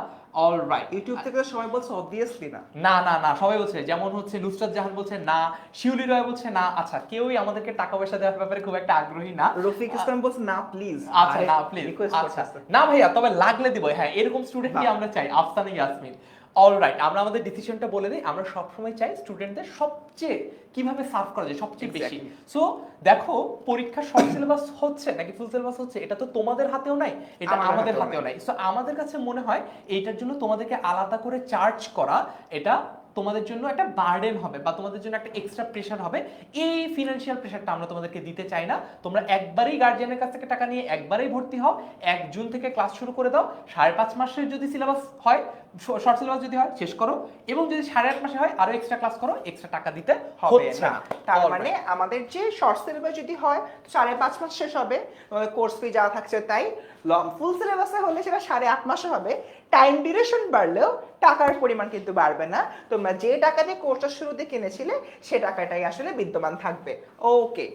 অলরাইট, ইউটিউব থেকে সবাই বলছে অবভিয়াসলি না। না না না, সবাই বলছে, যেমন হচ্ছে নুসরাত জাহান বলছে না, শিউলি রয় বলছে না। আচ্ছা, কেউই আমাদেরকে টাকা পয়সা দেওয়ার ব্যাপারে খুব একটা আগ্রহী না। রফিক ইসলাম বলছে না প্লিজ। আচ্ছা না প্লিজ, আচ্ছা না ভাইয়া, তবে লাগলে দিব। হ্যাঁ, এরকম স্টুডেন্টই আমরা চাই, আফসানা ইয়াসমিন। অলরাইট, আমরা আমাদের ডিসিশনটা বলে দিই। আমরা সবসময় চাই স্টুডেন্টদের সবচেয়ে কিভাবে সার্ভ করা যায় সবচেয়ে বেশি। সো দেখো, পরীক্ষা শর্ট সিলেবাস হচ্ছে নাকি ফুল সিলেবাস হচ্ছে, এটা তো তোমাদের হাতেও নাই, এটা আমাদের হাতেও নাই। সো আমাদের কাছে মনে হয় এইটার জন্য তোমাদেরকে আলাদা করে চার্জ করা, এটা তোমাদের জন্য একটা বার্ডেন হবে বা তোমাদের জন্য একটা এক্সট্রা প্রেশার হবে। এই ফিনান্সিয়াল প্রেশারটা আমরা তোমাদেরকে দিতে চাই না। তোমরা একবারেই গার্জিয়ানের কাছ থেকে টাকা নিয়ে একবারেই ভর্তি হও, 1 জুন থেকে ক্লাস শুরু করে দাও। 5.5 মাসের যদি সিলেবাস হয়, শর্ট সিলেবাস যদি হয়, শেষ করো, এবং যদি 8.5 মাসে হয় আরো এক্সট্রা ক্লাস করো, এক্সট্রা টাকা দিতে হবে না। তার মানে আমাদের যে শর্ট সিলেবাস যদি হয় 5.5 মাস শেষ হবে, কোর্স ফি যা থাকছে তাই। ফুল সিলেবাসে হলে সেটা 8.5 মাসে হবে। টাইম ডিউরেশন বাড়লেও টাকার পরিমাণ কিন্তু বাড়বে না। তোমরা যে টাকা দিয়ে কোর্সটা শুরুতে কিনেছিলে সে টাকাটাই আসলে বিদ্যমান থাকবে। ওকে,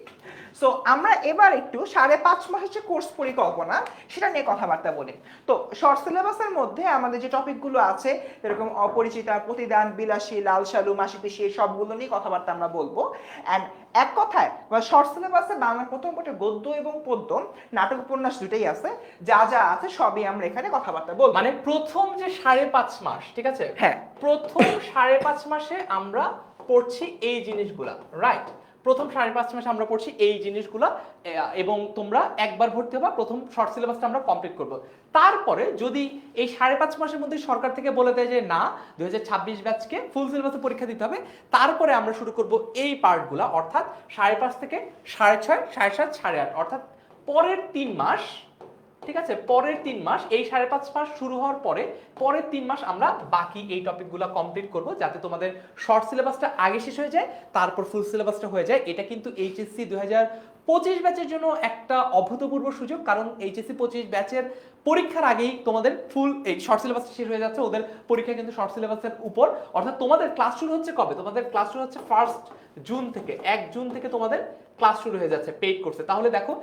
সো আমরা এবার একটু 5.5 মাসের যে কোর্স পরিকল্পনা সেটা নিয়ে কথাবার্তা বলি। তো শর্ট সিলেবাসের মধ্যে আমাদের যে টপিকগুলো আছে, এরকম অপরিচিতা, প্রতিদান, বিলাসী, লাল সালু, মাসি পিসি, সবগুলো নিয়ে কথাবার্তা আমরা বলবো। অ্যান্ড এক কথায় শর্ট সিলেবাসে বাংলা প্রথম পত্রে গদ্য এবং পদ্য, নাটক উপন্যাস দুটোই আছে। যা যা আছে সবই আমরা এখানে কথাবার্তা বলবো। মানে প্রথম যে 5.5 মাস, ঠিক আছে, হ্যাঁ, প্রথম 5.5 মাসে আমরা পড়ছি এই জিনিসগুলা, রাইট? প্রথম 5.5 মাসে আমরা পড়ছি এই জিনিসগুলা, এবং তোমরা একবার ভর্তি হবা, প্রথম শর্ট সিলেবাসটা আমরা কমপ্লিট করব। তারপরে যদি এই 5.5 মাসের মধ্যে সরকার থেকে বলে দেয় যে না, 2026 ব্যাচকে ফুল সিলেবাসে পরীক্ষা দিতে হবে, তারপরে আমরা শুরু করব এই পার্টগুলা, অর্থাৎ 5.5 থেকে 6.5, 7.5, 8.5, অর্থাৎ পরের 3 মাস। ঠিক আছে, পরের 3 মাস, এই 5.5 মাস শুরু হওয়ার পরে পরের 3 মাস আমরা বাকি এই টপিকগুলো কমপ্লিট করব, যাতে তোমাদের শর্ট সিলেবাসটা আগে শেষ হয়ে যায়, তারপর ফুল সিলেবাসটা হয়ে যায়। এটা কিন্তু এইচএসসি 2025 ব্যাচের জন্য একটা অভূতপূর্ব সুযোগ, কারণ এইচএসসি 25 ব্যাচের পরীক্ষার আগেই তোমাদের ফুল এই শর্ট সিলেবাস শেষ হয়ে যাচ্ছে। ওদের পরীক্ষা কিন্তু শর্ট সিলেবাসের উপর, অর্থাৎ তোমাদের ক্লাস শুরু হচ্ছে কবে? তোমাদের ক্লাস শুরু হচ্ছে 1 জুন থেকে। 1 জুন থেকে তোমাদের ক্লাস শুরু হয়ে যাচ্ছে পেইড কোর্সে। তাহলে দেখো,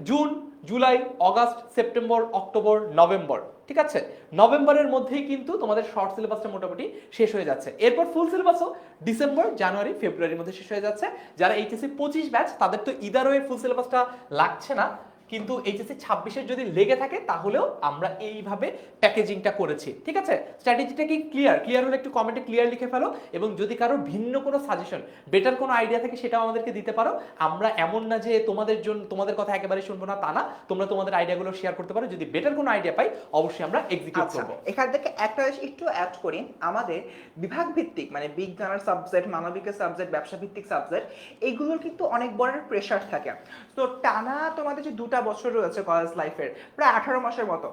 June, July, August, September, October, November, ঠিক আছে, নভেম্বরের মধ্যেই কিন্তু তোমাদের শর্ট সিলেবাসটা মোটামুটি শেষ হয়ে যাচ্ছে। এরপর ফুল সিলেবাসও ডিসেম্বর, জানুয়ারি, ফেব্রুয়ারির মধ্যে শেষ হয়ে যাচ্ছে। যারা এইচএসসি 25 ব্যাচ তাদের তো ইদার ওয়ে ফুল সিলেবাসটা লাগছে না, কিন্তু এইচএসসি 26-এর যদি লেগে থাকে তাহলেও আমরা এইভাবে প্যাকেজিংটা করেছি, ঠিক আছে। স্ট্র্যাটেজিটা কি ক্লিয়ার হলে একটু কমেন্টে ক্লিয়ার লিখে ফেলো, এবং যদি কারো ভিন্ন কোনো সাজেশন, বেটার কোনো আইডিয়া থাকে সেটাও আমাদেরকে দিতে পারো। আমরা এমন না যে তোমাদের কথা একেবারে শুনবো না, তা না, তোমরা তোমাদের আইডিয়াগুলো শেয়ার করতে পারো। যদি বেটার কোনো আইডিয়া পাই অবশ্যই আমরা এক্সিকিউট করব। এখান থেকে একটা জিনিস একটু অ্যাড করি, আমাদের বিভাগ ভিত্তিক মানে বিজ্ঞানের সাবজেক্ট, মানবিকের সাবজেক্ট, ব্যবসা ভিত্তিক সাবজেক্ট, এইগুলোর কিন্তু অনেক বড় প্রেশার থাকে। তো টানা তোমাদের যে 2টা বছর রয়েছে কলেজ লাইফের, প্রায় 18 মাসের মতো,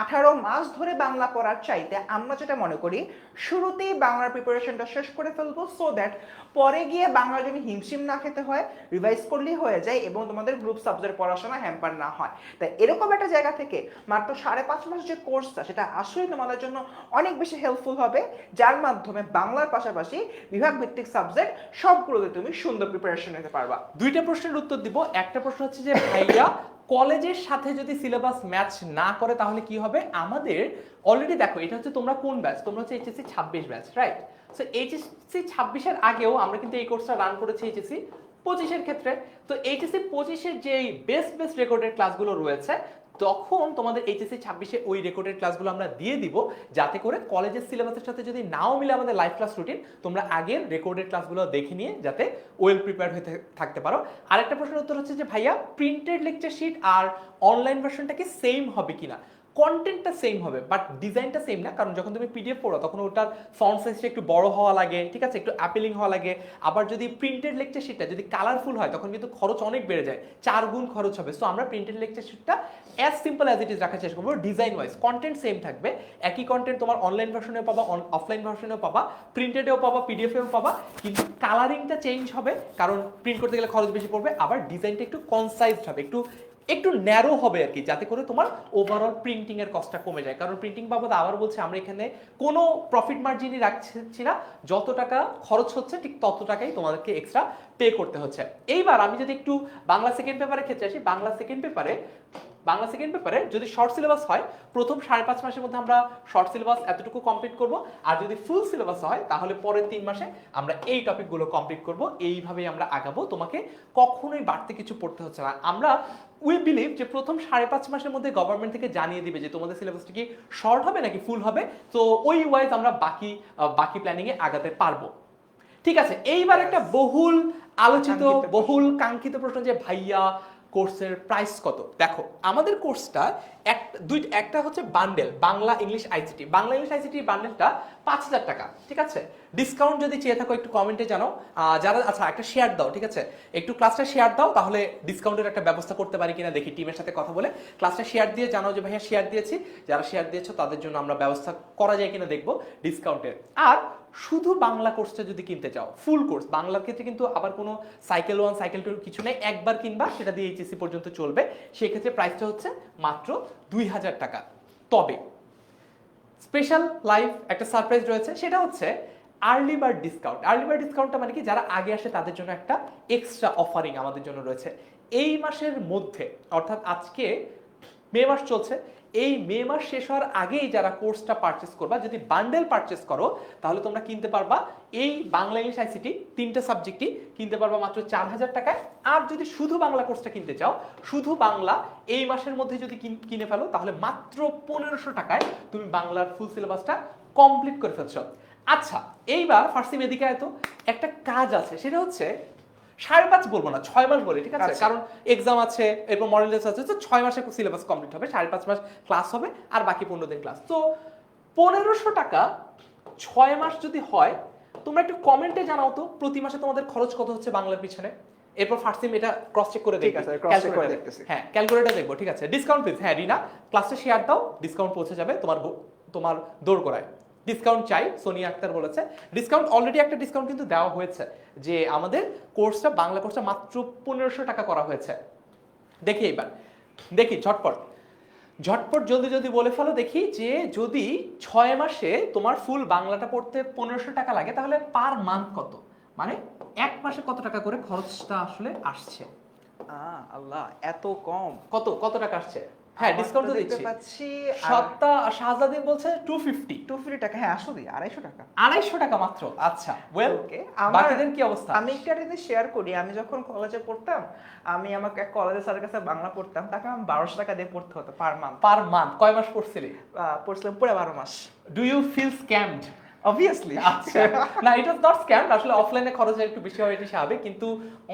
18 মাস ধরে বাংলা পড়ার চাইতে আমরা যেটা মনে করি শুরুতেই বাংলার প্রিপারেশনটা শেষ করে ফেলবো, সো দ্যাট পরে গিয়ে বাংলা যদি হিমশিম না খেতে হয়, রিভাইজ করলেই হয়ে যায় এবং তোমাদের গ্রুপ সাবজেক্ট পড়াশোনা হ্যাম্পার না হয়। তাই এরকম একটা জায়গা থেকে মাত্র 5.5 মাস যে কোর্সটা, সেটা আসলে তোমাদের জন্য অনেক বেশি হেল্পফুল হবে, যার মাধ্যমে বাংলার পাশাপাশি বিভাগ ভিত্তিক সাবজেক্ট সবগুলোতে তুমি সুন্দর প্রিপারেশন নিতে পারবা। দুইটা প্রশ্নের উত্তর দিব। একটা প্রশ্ন হচ্ছে যে ভাইয়া কলেজের সাথে যদি সিলেবাস ম্যাচ না করে তাহলে কি হবে? আমাদের অলরেডি দেখো, এটা হচ্ছে তোমরা কোন ব্যাচ, তোমরা হচ্ছে HSC 26 batch, right? So HSC 26-এর আগেও আমরা কিন্তু এই কোর্সটা রান করেছি এইচএসসি 25-এর ক্ষেত্রে। তো এইচএসসি 25-এর যে বেস্ট রেকর্ডেড ক্লাসগুলো রয়েছে, তখন তোমাদের এইচএসসি 26-এ ওই রেকর্ডেড ক্লাসগুলো আমরা দিয়ে দিব, যাতে করে কলেজের সিলেবাসের সাথে যদি নাও মিলে আমাদের লাইভ ক্লাস রুটিন, তোমরা আগের রেকর্ডেড ক্লাসগুলো দেখে নিয়ে যাতে ওয়েল প্রিপেয়ার হয়ে থাকতে পারো। আরেকটা প্রশ্নের উত্তর হচ্ছে যে ভাইয়া প্রিন্টেড লেকচার শিট আর অনলাইন ভার্সনটা কি সেম হবে কিনা? কন্টেন্টটা সেম হবে, বাট ডিজাইনটা সেম না, কারণ যখন তুমি পিডিএফ পড়ো তখন ওটার ফন্ট সাইজটা একটু বড় হওয়া লাগে, ঠিক আছে, একটু অ্যাপিলিং হওয়া লাগে। আবার যদি প্রিন্টেড লেকচার শিটটা যদি কালারফুল হয় তখন কিন্তু খরচ অনেক বেড়ে যায়, 4 গুণ খরচ হবে। সো আমরা প্রিন্টেড লেকচার শিটটা as simple as it is রাখার চেষ্টা করবো। ডিজাইন ওয়াইজ কন্টেন্ট সেম থাকবে, একই কন্টেন্ট তোমার অনলাইন ভার্সনেও পাবা, অফলাইন ভার্সনেও পাবা, প্রিন্টেডেও পাবা, পিডিএফেও পাবা, কিন্তু কালারিংটা চেঞ্জ হবে, কারণ প্রিন্ট করতে গেলে খরচ বেশি পড়বে। আবার ডিজাইনটা একটু কনসাইজড হবে, একটু ন্যারো হবে আর কি, যাতে করে তোমার ওভারঅল প্রিন্টিং এর কস্টটা কমে যায়। কারণ প্রিন্টিং বাবদ আবার বলছি, আমরা এখানে কোনো প্রফিট মার্জিনই রাখছি না, যত টাকা খরচ হচ্ছে ঠিক তত টাকাই তোমাদেরকে এক্সট্রা পে করতে হচ্ছে। এইবার আমি যদি একটু বাংলা সেকেন্ড পেপারের ক্ষেত্রে আসি, বাংলা সেকেন্ড পেপারে যদি শর্ট সিলেবাস হয়, প্রথম 5.5 মাসের মধ্যে আমরা শর্ট সিলেবাস এতটুকু কমপ্লিট করব, আর যদি ফুল সিলেবাস হয় তাহলে পরের 3 মাসে আমরা এই টপিকগুলো কমপ্লিট করব। এইভাবেই আমরা আগাবো, তোমাকে কখনোই বাড়তি কিছু পড়তে হচ্ছে না। আমরা উই বিলিভ যে প্রথম 5.5 মাসের মধ্যে গভর্নমেন্ট থেকে জানিয়ে দিবে যে তোমাদের সিলেবাসটা কি শর্ট হবে নাকি ফুল হবে, তো ওই ওয়াইজ আমরা বাকি প্ল্যানিং এ আগাতে পারবো। ঠিক আছে, এইবার একটা বহুল আলোচিত, বহুল কাঙ্ক্ষিত প্রশ্ন যে ভাইয়া কোর্সের প্রাইস কত? দেখো, আমাদের কোর্সটা একটা হচ্ছে বান্ডেল, বাংলা ইংলিশ আইসিটি বান্ডেলটা 5,000 টাকা, ঠিক আছে। ডিসকাউন্ট যদি চেয়ে থাকো একটু কমেন্টে জানাও। যারা আচ্ছা একটা শেয়ার দাও, ঠিক আছে, একটু ক্লাসটা শেয়ার দাও, তাহলে ডিসকাউন্টের একটা ব্যবস্থা করতে পারি কিনা দেখি, টিমের সাথে কথা বলে ক্লাসটা শেয়ার দিয়ে জানাও যে ভাইয়া শেয়ার দিয়েছি। যারা শেয়ার দিয়েছো তাদের জন্য আমরা ব্যবস্থা করা যায় কিনা দেখবো ডিসকাউন্টের। আর শুধু বাংলা কোর্সটা যদি কিনতে চাও, ফুল কোর্স বাংলার ক্ষেত্রে কিন্তু আবার কোনো সাইকেল 1 সাইকেল 2 কিছু নেই, একবার কিনবা সেটা দিয়ে এইচএসসি পর্যন্ত চলবে। সেক্ষেত্রে প্রাইসটা হচ্ছে মাত্র 2,000 টাকা। তবে স্পেশাল লাইভ একটা সারপ্রাইজ রয়েছে, সেটা হচ্ছে আর্লি বার্ড ডিসকাউন্টটা মানে কি, যারা আগে আসে তাদের জন্য একটা এক্সট্রা অফারিং আমাদের জন্য রয়েছে এই মাসের মধ্যে, অর্থাৎ আজকে মে মাস চলছে, এই মে মাস শেষ হওয়ার আগেই যারা কোর্সটা পারচেস করবা, যদি বান্ডেল পারচেস করো তাহলে তোমরা কিনতে পারবা এই বাংলা ইংলিশ আইসিটি 3টে সাবজেক্টই কিনতে পারবা মাত্র 4,000 টাকায়। আর যদি শুধু বাংলা কোর্সটা কিনতে চাও, শুধু বাংলা এই মাসের মধ্যে যদি কিনে ফেলো, তাহলে মাত্র 1,500 টাকায় তুমি বাংলার ফুল সিলেবাসটা কমপ্লিট করে ফেলছো। আচ্ছা, এইবার ফার্সি মেদিকে তো একটা কাজ আছে, সেটা হচ্ছে 5.5 বলবো না, 6 মাস বলে, ঠিক আছে, কারণ এক্সাম আছে, এরপর মডেল টেস্ট আছে, তো 6 মাসে সিলেবাস কমপ্লিট হবে, 5.5 মাস ক্লাস হবে, আর বাকি 15 দিন ক্লাস। তো 1,500 টাকা 6 মাস যদি হয়, তোমরা একটু কমেন্টে জানাও তো প্রতি মাসে তোমাদের খরচ কত হচ্ছে বাংলার পিছনে। এরপর ফার্স্ট টাইম এটা ক্রস চেক করে দেখি, হ্যাঁ ক্যালকুলেটর দেখবো, ঠিক আছে। ডিসকাউন্ট প্লিজ, হ্যাঁ রিনা ক্লাসে শেয়ার দাও, ডিসকাউন্ট পৌঁছে যাবে তোমার দোরগোড়ায়। ডিসকাউন্ট চাই, সোনিয়া আক্তার বলেছে। ডিসকাউন্ট অলরেডি একটা ডিসকাউন্ট কিন্তু দেওয়া হয়েছে, যে আমাদের কোর্সটা বাংলা কোর্সটা মাত্র 1,500 টাকা করা হয়েছে। দেখি ঝটপট জলদি বলে ফেলো দেখি, যে যদি 6 মাসে তোমার ফুল বাংলাটা পড়তে 1,500 টাকা লাগে, তাহলে পার মান্থ কত, মানে এক মাসে কত টাকা করে খরচটা আসলে আসছে? আল্লাহ, এত কম! কত টাকা আসছে? হ্যাঁ, আমার ডিসকাউন্ট তো দেখতে দিচ্ছি। পাচ্ছি সত্তা শাহজাদিন বলছে 250, 250 টাকা। হ্যাঁ, আসলে 250 টাকা। 250 টাকা মাত্র। আচ্ছা, ওয়েল, ওকে। বাকিদের কি অবস্থা? আমি একটা জিনিস শেয়ার করি। আমি যখন কলেজে পড়তাম, আমি আমাকে এক কলেজের স্যারের কাছে বাংলা পড়তাম, তাকে আমি 1200 টাকা দিয়ে পড়তে হতো পার মান্থ। পার মান্থ কয় মাস পড়ছিলি? পড়ছিলাম পুরো 12 মাস। Do you feel scammed? Obviously. আচ্ছা, না ইট ওয়াজ নট স্ক্যাম, আসলে অফলাইনে খরচ একটু বেশি হয়, এটি স্বাভাবিক, কিন্তু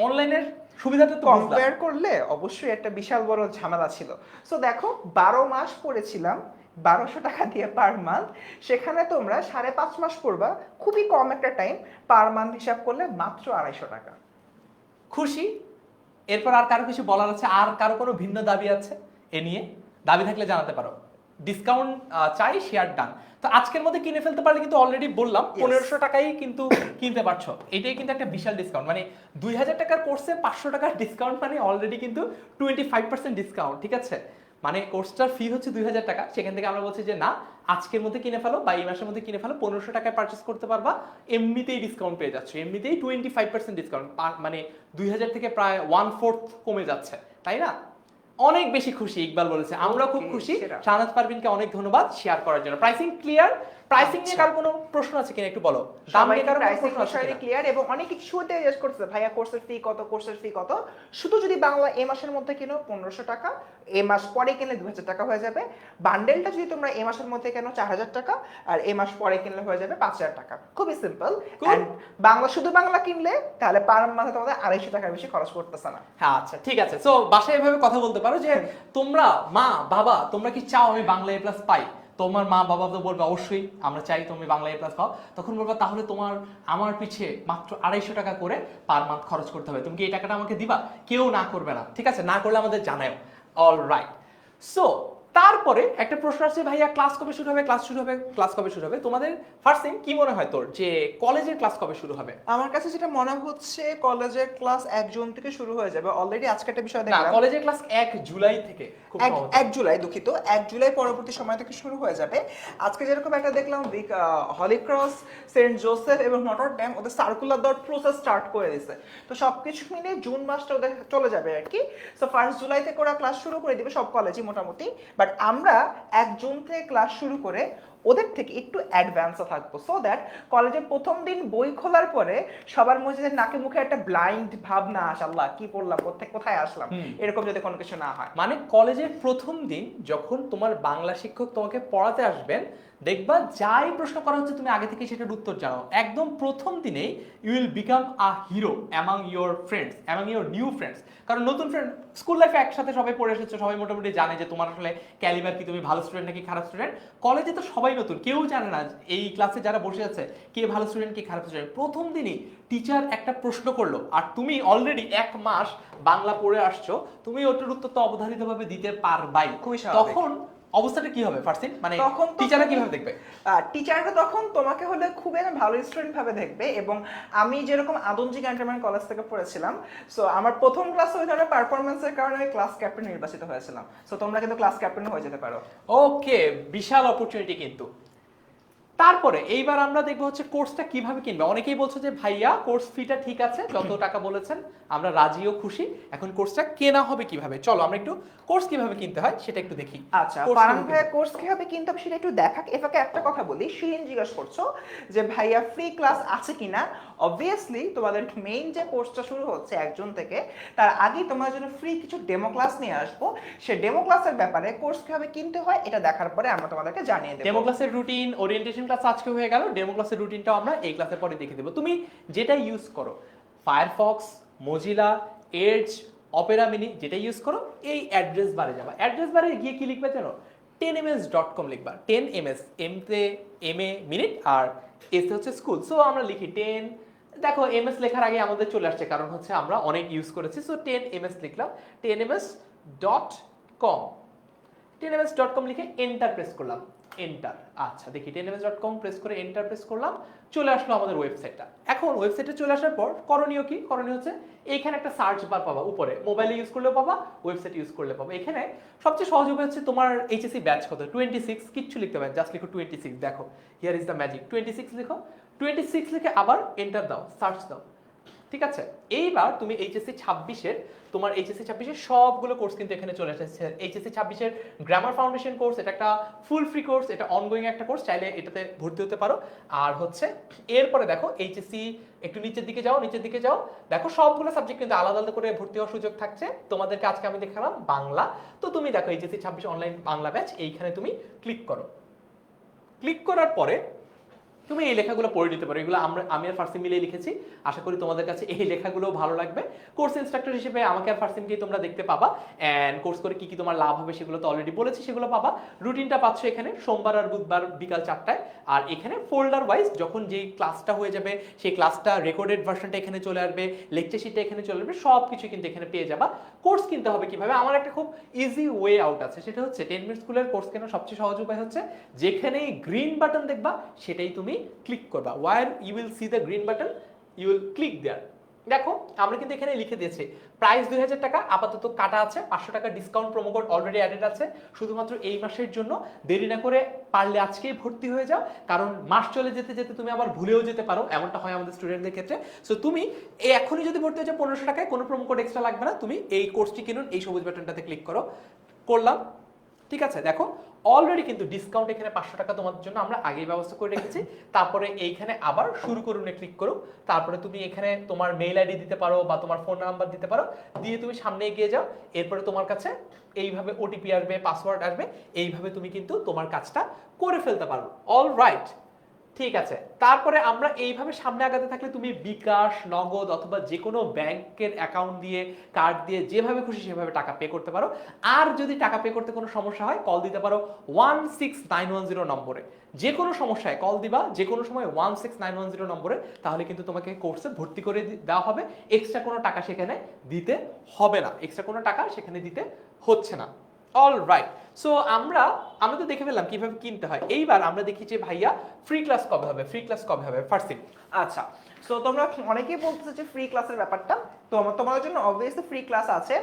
অনলাইনের সুবিধাটা তো বুঝলাম। কম্পেয়ার করলে অবশ্যই একটা বিশাল বড় ঝামেলা ছিল। সো দেখো, 12 মাস পড়েছিলাম 1200 টাকা দিয়ে পার মান্থ। সেখানে তোমরা 5.5 মাস পড়বা, খুবই কম একটা টাইম। পার মান্থ হিসাব করলে মাত্র 250 টাকা। খুশি? এরপর আর কারো কিছু বলার আছে? আর কারো কোনো ভিন্ন দাবি আছে এ নিয়ে? দাবি থাকলে জানাতে পারো। ডিসকাউন্ট চাই, শেয়ার ডান। তো আজকের মধ্যে কিনে ফেলতে পারলে কিন্তু অলরেডি বললাম 1500 টাকাই কিন্তু কিনতে পারছো। এটাই কিন্তু একটা বিশাল ডিসকাউন্ট, মানে 2000 টাকার কোর্সে 500 টাকার ডিসকাউন্ট, মানে অলরেডি কিন্তু 25% ডিসকাউন্ট, ঠিক আছে? মানে কোর্সটার ফি হচ্ছে 2000 টাকা, সেখান থেকে আমরা বলছি যে না, আজকের মধ্যে কিনে ফেলো বা এই মাসের মধ্যে কিনে ফেলো, 1500 টাকায় পারচেস করতে পারবা, এমনিতেই ডিসকাউন্ট পেয়ে যাচ্ছ, এমনিতেই 25% ডিসকাউন্ট, মানে 2000 থেকে প্রায় 1/4 কমে যাচ্ছে, তাই না? অনেক বেশি খুশি, ইকবাল বলেছে, আমরা খুব Okay, খুশি। সেরা। শাহনাজ পারভিনকে অনেক ধন্যবাদ শেয়ার করার জন্য। Pricing clear? প্রাইসিং নিয়ে কার কোনো প্রশ্ন আছে কিনা একটু বলো। দাম নিয়ে কার কোনো প্রশ্ন আছে কিনা? ক্লিয়ার, এবং অনেক কিছুতে জিজ্ঞেস করছে ভাইয়া কোর্সের ফি কত, কোর্সের ফি কত। শুধু যদি বাংলা এই মাসের মধ্যে কিনো 1500 টাকা, এই মাস পরে কিনলে 2000 টাকা হয়ে যাবে। বান্ডেলটা যদি তোমরা এই মাসের মধ্যে কেনো 4000 টাকা, আর এই মাস পরে কিনলে হয়ে যাবে 5000 টাকা। খুবই সিম্পল। এন্ড বাংলা, শুধু বাংলা কিনলে তাহলে পার মাসে তোমাদের 250 টাকার বেশি খরচ করতেছে না। হ্যাঁ, আচ্ছা ঠিক আছে। সো বাসায় এভাবে কথা বলতে পারো যে তোমরা মা বাবা তোমরা কি চাও আমি বাংলা এ প্লাস পাই? তোমার মা বাবা তো বলবে অবশ্যই আমরা চাই তুমি বাংলা এ প্লাস পাও। তখন বলবা তাহলে তোমার আমার পিছে মাত্র 250 টাকা করে পার মান্থ খরচ করতে হবে, তুমি কি এই টাকাটা আমাকে দিবা? কেউ না করবে না, ঠিক আছে? না করলে আমাদের জানাও। All right. সো তারপরে একটা প্রশ্ন আছে, ভাইয়া ক্লাস কবে শুরু হবে? ক্লাস কবে শুরু হবে? তোমাদের ফার্স্ট থিং কি মনে হয় তোর যে কলেজের ক্লাস কবে শুরু হবে? আমার কাছে যেটা মনে হচ্ছে কলেজের ক্লাস 1 জুন থেকে শুরু হয়ে যাবে। অলরেডি আজকে একটা বিষয় না, দেখলাম, কলেজের ক্লাস 1 জুলাই থেকে, খুব সহজ। 1 জুলাই, দুঃখিত, 1 জুলাই পরবর্তী সময় থেকে শুরু হয়ে যাবে। আজকে যেরকম একটা দেখলাম হলিক্রস, সেন্ট জোসেফ এবং নটর ডেম ওদের সার্কুলার দেওয়ার প্রসেস স্টার্ট করে দিয়েছে। তো সবকিছু মিলে জুন মাসটা ওদের চলে যাবে আর কি। সো 1 জুলাই থেকে ওরা ক্লাস শুরু করে দিবে সব কলেজই মোটামুটি। বাট আমরা 1 জুন থেকে ক্লাস শুরু করে ওদের থেকে একটু অ্যাডভান্সও থাকবো, সো দ্যাট কলেজের প্রথম দিন বই খোলার পরে সবার মধ্যে নাকে মুখে একটা ব্লাইন্ড ভাব না আসে, আল্লাহ কি পড়লাম, কোথায় আসলাম, এরকম যদি কোনো কিছু না হয়। মানে কলেজের প্রথম দিন যখন তোমার বাংলা শিক্ষক তোমাকে পড়াতে আসবেন, দেখবা যাই প্রশ্ন করা হচ্ছে তুমি আগে থেকে সেটার উত্তর জানো। একদম প্রথম দিনেই you will become a hero among your friends, among your new friends. কারণ নতুন ফ্রেন্ড, স্কুল লাইফে একসাথে সবাই পড়ে এসেছো, সবাই মোটামুটি জানে যে তোমার আসলে ক্যালিবার কি, তুমি ভালো স্টুডেন্ট নাকি খারাপ স্টুডেন্ট। কলেজে তো সবাই নতুন, কেউ জানে না এই ক্লাসে যারা বসে আছে কে ভালো স্টুডেন্ট কে খারাপ স্টুডেন্ট। প্রথম দিনই টিচার একটা প্রশ্ন করলো আর তুমি অলরেডি 1 মাস বাংলা পড়ে আসছো, তুমি ওটার উত্তর তো অবধারিতভাবে দিতে পারবাই। খুবই স্বাভাবিক। তখন অবস্থাটা কি হবে ফার্স্ট দিন, মানে তখন তো টিচাররা কিভাবে দেখবে? টিচাররা তখন তোমাকে হলে খুবই একটা ভালো স্টুডেন্ট ভাবে দেখবে। এবং আমি যেরকম আদমজি ক্যান্টনমেন্ট কলেজ থেকে পড়েছিলাম, সো আমার প্রথম ক্লাসে ওই ধরনের পারফরমেন্সের কারণে আমি ক্লাস ক্যাপ্টেন নির্বাচিত হয়েছিলাম। সো তোমরা কিন্তু ক্লাস ক্যাপ্টেন হয়ে যেতে পারো। ওকে, বিশাল অপরচুনিটি কিন্তু। তারপরে এইবার আমরা দেখবো হচ্ছে কোর্সটা কিভাবে কিনবে। অনেকেই বলছে যে ভাইয়া কোর্স ফিটা ঠিক আছে, যত টাকা বলেছেন আমরা রাজিও খুশি, এখন কোর্সটা কেনা হবে কিভাবে? চলো আমরা একটু কোর্স কিভাবে কিনতে হয় সেটা একটু দেখি। আচ্ছা, কোর্স ফারহান কিভাবে ভাইয়া কিনতে হয়? কোর্স কিভাবে কিনতে হবে সেটা একটু দেখাক। এফাকে একটা কথা বলি, শিরিন জিজ্ঞাসা করছো যে ভাইয়া ফ্রি ক্লাস আছে কিনা। অবভিয়াসলি তোমাদের মেইন যে কোর্সটা শুরু হচ্ছে 1 জুন থেকে, তার আগেই তোমাদের জন্য ফ্রি কিছু ডেমো ক্লাস নিয়ে আসবো। সে ডেমো ক্লাসের ব্যাপারে কোর্স কিভাবে কিনতে হয় এটা দেখার পরে আমরা তোমাদেরকে জানিয়ে দেবো। ডেমো ক্লাসের রুটিন, ওরিয়েন্টেশন ক্লাস আজকে হয়ে গেল, ডেমো ক্লাসের রুটিনটাও আমরা এই ক্লাসের পরে দেখে দেবো। তুমি যেটা ইউজ করো, Firefox, Mozilla, Edge, Opera mini, যেটা ইউজ করো, এই অ্যাড্রেস বারে যাবা। অ্যাড্রেস বারে গিয়ে কি লিখবে জানো? 10ms.com লিখবা। 10ms, এম তে এম এ মিনিট আর এস হচ্ছে স্কুল। সো আমরা লিখি 10, দেখো এমএস লেখার আগে আমাদের চলে আসছে, কারণ হচ্ছে আমরা অনেক ইউজ করেছি। সো 10ms লিখলাম, 10ms.com, 10ms.com লিখে এন্টার প্রেস করলাম, এন্টার। আচ্ছা দেখি 10ms.com প্রেস করে এন্টার প্রেস করলাম, চলে আসলো আমাদের ওয়েবসাইটটা। এখন ওয়েবসাইটে চলে আসার পর করণীয় কি? করণীয় হচ্ছে এইখানে একটা সার্চ বার পাবা, উপরে মোবাইলে ইউজ করলেও পাবা, ওয়েবসাইট ইউজ করলে পাবা। এখানে সবচেয়ে সহজ উপায় হচ্ছে তোমার এইচএসসি ব্যাচ কত, 26, কিচ্ছু লিখতে হবে, জাস্ট লিখো 26। দেখো হিয়ার ইজ দ্য ম্যাজিক, 26 লিখো, 26 লিখে আবার এন্টার দাও, সার্চ দাও। ঠিক আছে, এইবার তুমি এইচএসসি 26-এর তোমার এইচএসসি 26-এর সবগুলো কোর্স কিন্তু এখানে চলে এসেছে। এইচএসসি 26-এর গ্রামার ফাউন্ডেশন কোর্স, এটা একটা ফুল ফ্রি কোর্স, এটা অনগোয়িং একটা কোর্স, চাইলে এটাতে ভর্তি হতে পারো। আর হচ্ছে এরপরে দেখো এইচএসসি একটু নিচের দিকে যাও, নিচের দিকে যাও, দেখো সবগুলো সাবজেক্ট কিন্তু আলাদা আলাদা করে ভর্তি হওয়ার সুযোগ থাকছে। তোমাদেরকে আজকে আমি দেখালাম বাংলা, তো তুমি দেখো এইচএসসি 26 অনলাইন বাংলা ব্যাচ, এইখানে তুমি ক্লিক করো। ক্লিক করার পরে তুমি এই লেখাগুলো পড়ে নিতে পারো, এগুলো আমি আর ফার্সিম মিলে লিখেছি, আশা করি তোমাদের কাছে এই লেখাগুলো ভালো লাগবে। কোর্স ইনস্ট্রাক্টর হিসেবে আমাকে আর ফার্সিমকেই তোমরা দেখতে পাবা, অ্যান্ড কোর্স করে কি কি তোমার লাভ হবে সেগুলো তো অলরেডি বলেছি, সেগুলো পাবা। রুটিনটা পাচ্ছ এখানে সোমবার আর বুধবার বিকাল 4টায়। আর এখানে ফোল্ডার ওয়াইজ যখন যেই ক্লাসটা হয়ে যাবে সেই ক্লাসটা রেকর্ডেড ভার্সনটা এখানে চলে আসবে, লেকচার শিটটা এখানে চলে আসবে, সব কিছু কিন্তু এখানে পেয়ে যাবা। কোর্স কিনতে হবে কিভাবে, আমার একটা খুব ইজি ওয়ে আউট আছে, সেটা হচ্ছে 10 মিনিট স্কুলের কোর্স কেনার সবচেয়ে সহজ উপায় হচ্ছে যেখানেই গ্রিন বাটন দেখবা সেটাই তুমি ক্লিক করবা। where you will see the green button you will click there। দেখো আমরা কিন্তু এখানে লিখে দিয়েছি প্রাইস 2000 টাকা, আপাতত কাটা আছে, 500 টাকা discount promo code already added আছে শুধুমাত্র এই মাসের জন্য। দেরি না করে পারলে আজকেই ভর্তি হয়ে যাও, কারণ মাস চলে যেতে যেতে তুমি আবার ভুলেও যেতে পারো, এমনটা হয় আমাদের স্টুডেন্টদের ক্ষেত্রে। সো তুমি এখনই যদি ভর্তি হয়ে যাও 1500 টাকায়, কোনো প্রোমো কোড এক্সট্রা লাগবে না, তুমি এই কোর্সটি কিনুন, এই সবুজ বাটনটাতে ক্লিক করো। করলাম, ঠিক আছে। দেখো অলরেডি কিন্তু ডিসকাউন্ট এখানে 500 টাকা তোমাদের জন্য আমরা আগেই ব্যবস্থা করে রেখেছি। তারপরে এইখানে আবার শুরু করুনে ক্লিক করো, তারপরে তুমি এখানে তোমার মেইল আইডি দিতে পারো বা তোমার ফোন নাম্বার দিতে পারো, দিয়ে তুমি সামনে এগিয়ে যাও। এরপরে তোমার কাছে এইভাবে ওটিপি আসবে, পাসওয়ার্ড আসবে, এইভাবে তুমি কিন্তু তোমার কাজটা করে ফেলতে পারো। অল রাইট, ঠিক আছে। তারপরে আমরা এইভাবে সামনে আগাতে থাকলে তুমি বিকাশ, নগদ অথবা যে কোনো ব্যাংকের অ্যাকাউন্ট দিয়ে, কার্ড দিয়ে, যেভাবে খুশি সেভাবে টাকা পে করতে পারো। আর যদি টাকা পে করতে কোনো সমস্যা হয় কল দিতে পারো 16910 নম্বরে। যে কোনো সমস্যায় কল দিবা, যে কোনো সময় 16910 নম্বরে, তাহলে কিন্তু তোমাকে কোর্সে ভর্তি করে দেওয়া হবে। এক্সট্রা কোনো টাকা সেখানে দিতে হবে না, এক্সট্রা কোনো টাকা সেখানে দিতে হচ্ছে না। অল রাইট, সো আমরা তো দেখে ফেললাম কিভাবে কিনতে হয়। এইবার আমরা দেখি যে ভাইয়া ফ্রি ক্লাস কবে হবে, ফ্রি ক্লাস কবে হবে ফার্সিম। আচ্ছা, সো তোমরা অনেকেই বলতেছো যে ফ্রি ক্লাসের ব্যাপারটা, তো তোমাদের জন্য অবভিয়াসলি ফ্রি ক্লাস আছে।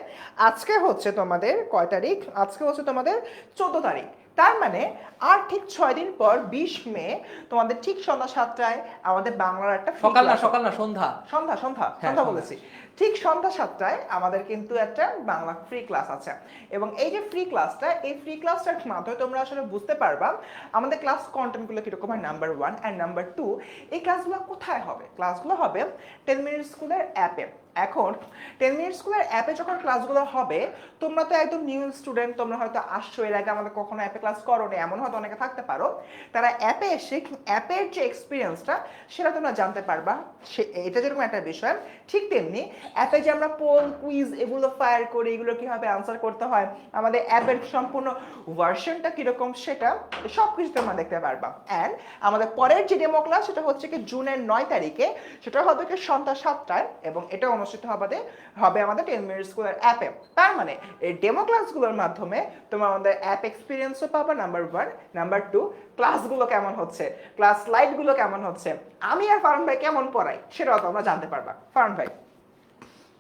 আজকে হচ্ছে তোমাদের কয় তারিখ? আজকে হচ্ছে তোমাদের 14 তারিখ। তার মানে আর ঠিক 6 দিন পর 20 মে তোমাদের ঠিক সন্ধ্যা 7টায় আমাদের বাংলার একটা সকাল না সন্ধ্যা সন্ধ্যা সন্ধ্যা হ্যাঁ, সন্ধ্যা বলেছি, ঠিক সন্ধ্যা 7টায় আমাদের কিন্তু একটা বাংলা ফ্রি ক্লাস আছে। এবং এই যে ফ্রি ক্লাসটা, এই ফ্রি ক্লাসটার মাধ্যমে তোমরা আসলে বুঝতে পারবা আমাদের ক্লাস কন্টেন্টগুলো কিরকম হয়, নাম্বার 1 অ্যান্ড নাম্বার 2 এই ক্লাসগুলো কোথায় হবে। ক্লাসগুলো হবে 10 মিনিট স্কুলের অ্যাপে। এখন 10 মিনিট স্কুলের অ্যাপে যখন ক্লাসগুলো হবে, তোমরা তো একদম নিউ স্টুডেন্ট, তোমরা হয়তো আসছো, এর আগে আমাদের কখনো অ্যাপে ক্লাস করোনি, এমন হয়তো অনেকে থাকতে পারো। তারা অ্যাপে এসে অ্যাপের যে এক্সপিরিয়েন্সটা সেটা তোমরা জানতে পারবা। এটা যেরকম একটা বিষয়, ঠিক তেমনি অ্যাপে যে আমরা পোল, কুইজ এগুলো ফায়ার করি, এগুলো কিভাবে আনসার করতে হয়, আমাদের অ্যাপের সম্পূর্ণ ভার্সনটা কিরকম, সেটা সব কিছু তোমরা দেখতে পারবা। অ্যান্ড আমাদের পরের যে ডেমো ক্লাস সেটা হচ্ছে কি জুনের 9 তারিখে, সেটা হবে কি সন্ধ্যা 7টায়, এবং এটা অনুষ্ঠিত হবে আমাদের 10 মিনিট স্কুলের অ্যাপে। তার মানে এই ডেমো ক্লাসগুলোর মাধ্যমে তোমরা আমাদের অ্যাপ এক্সপিরিয়েন্সও পাবা, নাম্বার 1। নাম্বার 2, ক্লাসগুলো কেমন হচ্ছে, ক্লাস স্লাইডগুলো কেমন হচ্ছে, আমি আর ফারুন ভাই কেমন পড়াই সেটাও তোমরা জানতে পারবা। ফারুন ভাই,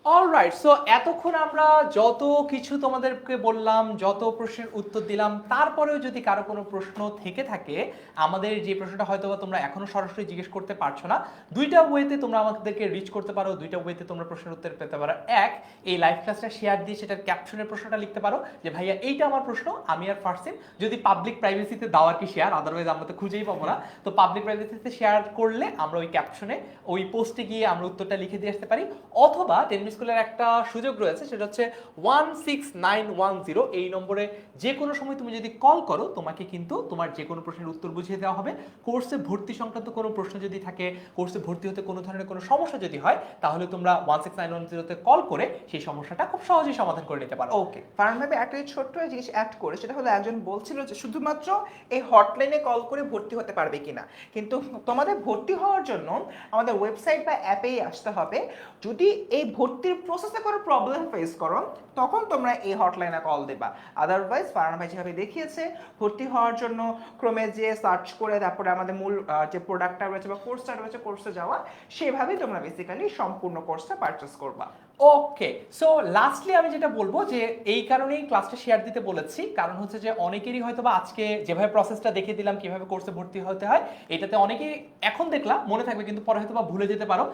অলরাইট, সো এতক্ষণ আমরা যত কিছু তোমাদেরকে বললাম, যত প্রশ্নের উত্তর দিলাম, তারপরেও যদি কারো কোনো প্রশ্ন থেকে থাকে, আমাদের যে প্রশ্নটা হয়তো তোমরা এখনো সরাসরি জিজ্ঞেস করতে পারছো না, দুইটা ওয়েতে তোমরা আমাদেরকে রিচ করতে পারো, দুইটা ওয়েতে তোমরা প্রশ্নের উত্তর পেতে পারো। এক, এই লাইভ ক্লাসটা শেয়ার দিয়ে সেটার ক্যাপশনের প্রশ্নটা লিখতে পারো যে ভাইয়া এইটা আমার প্রশ্ন, আমি আর ফার্সিম। যদি পাবলিক প্রাইভেসিতে দাও আর কি শেয়ার, আদারওয়াইজ আমরা তো খুঁজেই পাবো না। তো পাবলিক প্রাইভেসিতে শেয়ার করলে আমরা ওই ক্যাপশনে, ওই পোস্টে গিয়ে আমরা উত্তরটা লিখে দিয়ে আসতে পারি। অথবা 10 মিনিট স্কুলের একটা সুযোগ রয়েছে, সেটা হচ্ছে 16910, এই নম্বরে যে কোনো সময় তুমি যদি কল করো, তোমাকে কিন্তু তোমার যে কোনো প্রশ্নের উত্তর বুঝিয়ে দেওয়া হবে। কোর্সে ভর্তি সংক্রান্ত কোনো প্রশ্ন যদি থাকে, কোর্সে ভর্তি হতে কোনো ধরনের কোনো সমস্যা যদি হয়, তাহলে তোমরা 16910-তে কল করে সেই সমস্যাটা খুব সহজেই সমাধান করে নিতে পারো। ওকে ফারহান ভাই, একটা ছোট্ট জিনিস অ্যাড করে, সেটা হলো একজন বলছিল যে শুধুমাত্র এই হটলাইনে কল করে ভর্তি হতে পারবে কিনা, কিন্তু তোমাদের ভর্তি হওয়ার জন্য আমাদের ওয়েবসাইট বা অ্যাপেই আসতে হবে। যদি এই ভর্তির প্রসেসে কোনো প্রবলেম ফেস করো, তখন তোমরা এই হটলাইনে কল দেবা। আদারওয়াইজ ফারহান ভাই যেভাবে দেখিয়েছে, ভর্তি হওয়ার জন্য ক্রমে যে সার্চ করে তারপরে আমাদের মূল যে প্রোডাক্টটা রয়েছে বা কোর্সটা রয়েছে, কোর্সে যাওয়া, সেভাবেই তোমরা বেসিক্যালি সম্পূর্ণ কোর্সটা পারচেস করবা। ওকে, সো লাস্টলি আমি যেটা বলবো যে এই কারণেই ক্লাসটা শেয়ার দিতে বলেছি, কারণ হচ্ছে যে অনেকেরই হয়তো বা আজকে যেভাবে প্রসেসটা দেখিয়ে দিলাম কিভাবে কোর্সে ভর্তি হতে হয়, এটাতে অনেকেই এখন দেখলাম মনে থাকবে কিন্তু পরে হয়তো বা ভুলে যেতে পারো।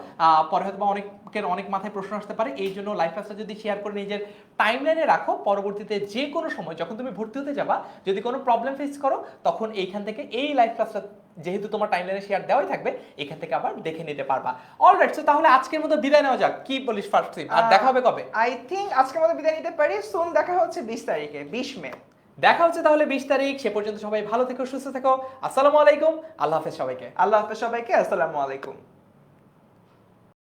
পরে হয়তো বা অনেকের অনেক মাথায় প্রশ্ন আসতে পারে, এই জন্য লাইফ ক্লাসটা যদি শেয়ার করে নিজের টাইমলাইনে রাখো, পরবর্তীতে যে কোনো সময় যখন তুমি ভর্তি হতে যাবা যদি কোনো প্রবলেম ফেস করো, তখন এইখান থেকে এই লাইফ ক্লাসটা যেহেতু তোমার টাইমলাইনে শেয়ার দেওয়াই থাকবে, এখান থেকে আবার দেখে নিতে পারবা। অলরাইট, সো তাহলে আজকের মতো বিদায় নেওয়া যাক, কি বলিস ফার্স্ট? আর দেখা হবে কবে? আই থিঙ্ক আজকের মতো বিদায় নিতে পারি। সুন দেখা হচ্ছে 20 তারিখে, 20 মে। দেখা হচ্ছে তাহলে 20 তারিখ। সে পর্যন্ত সবাই ভালো থেকো, সুস্থ থেকো। আসসালামু আলাইকুম, আল্লাহ হাফেজ সবাইকে। আল্লাহ হাফেজ সবাইকে, আসসালামু আলাইকুম।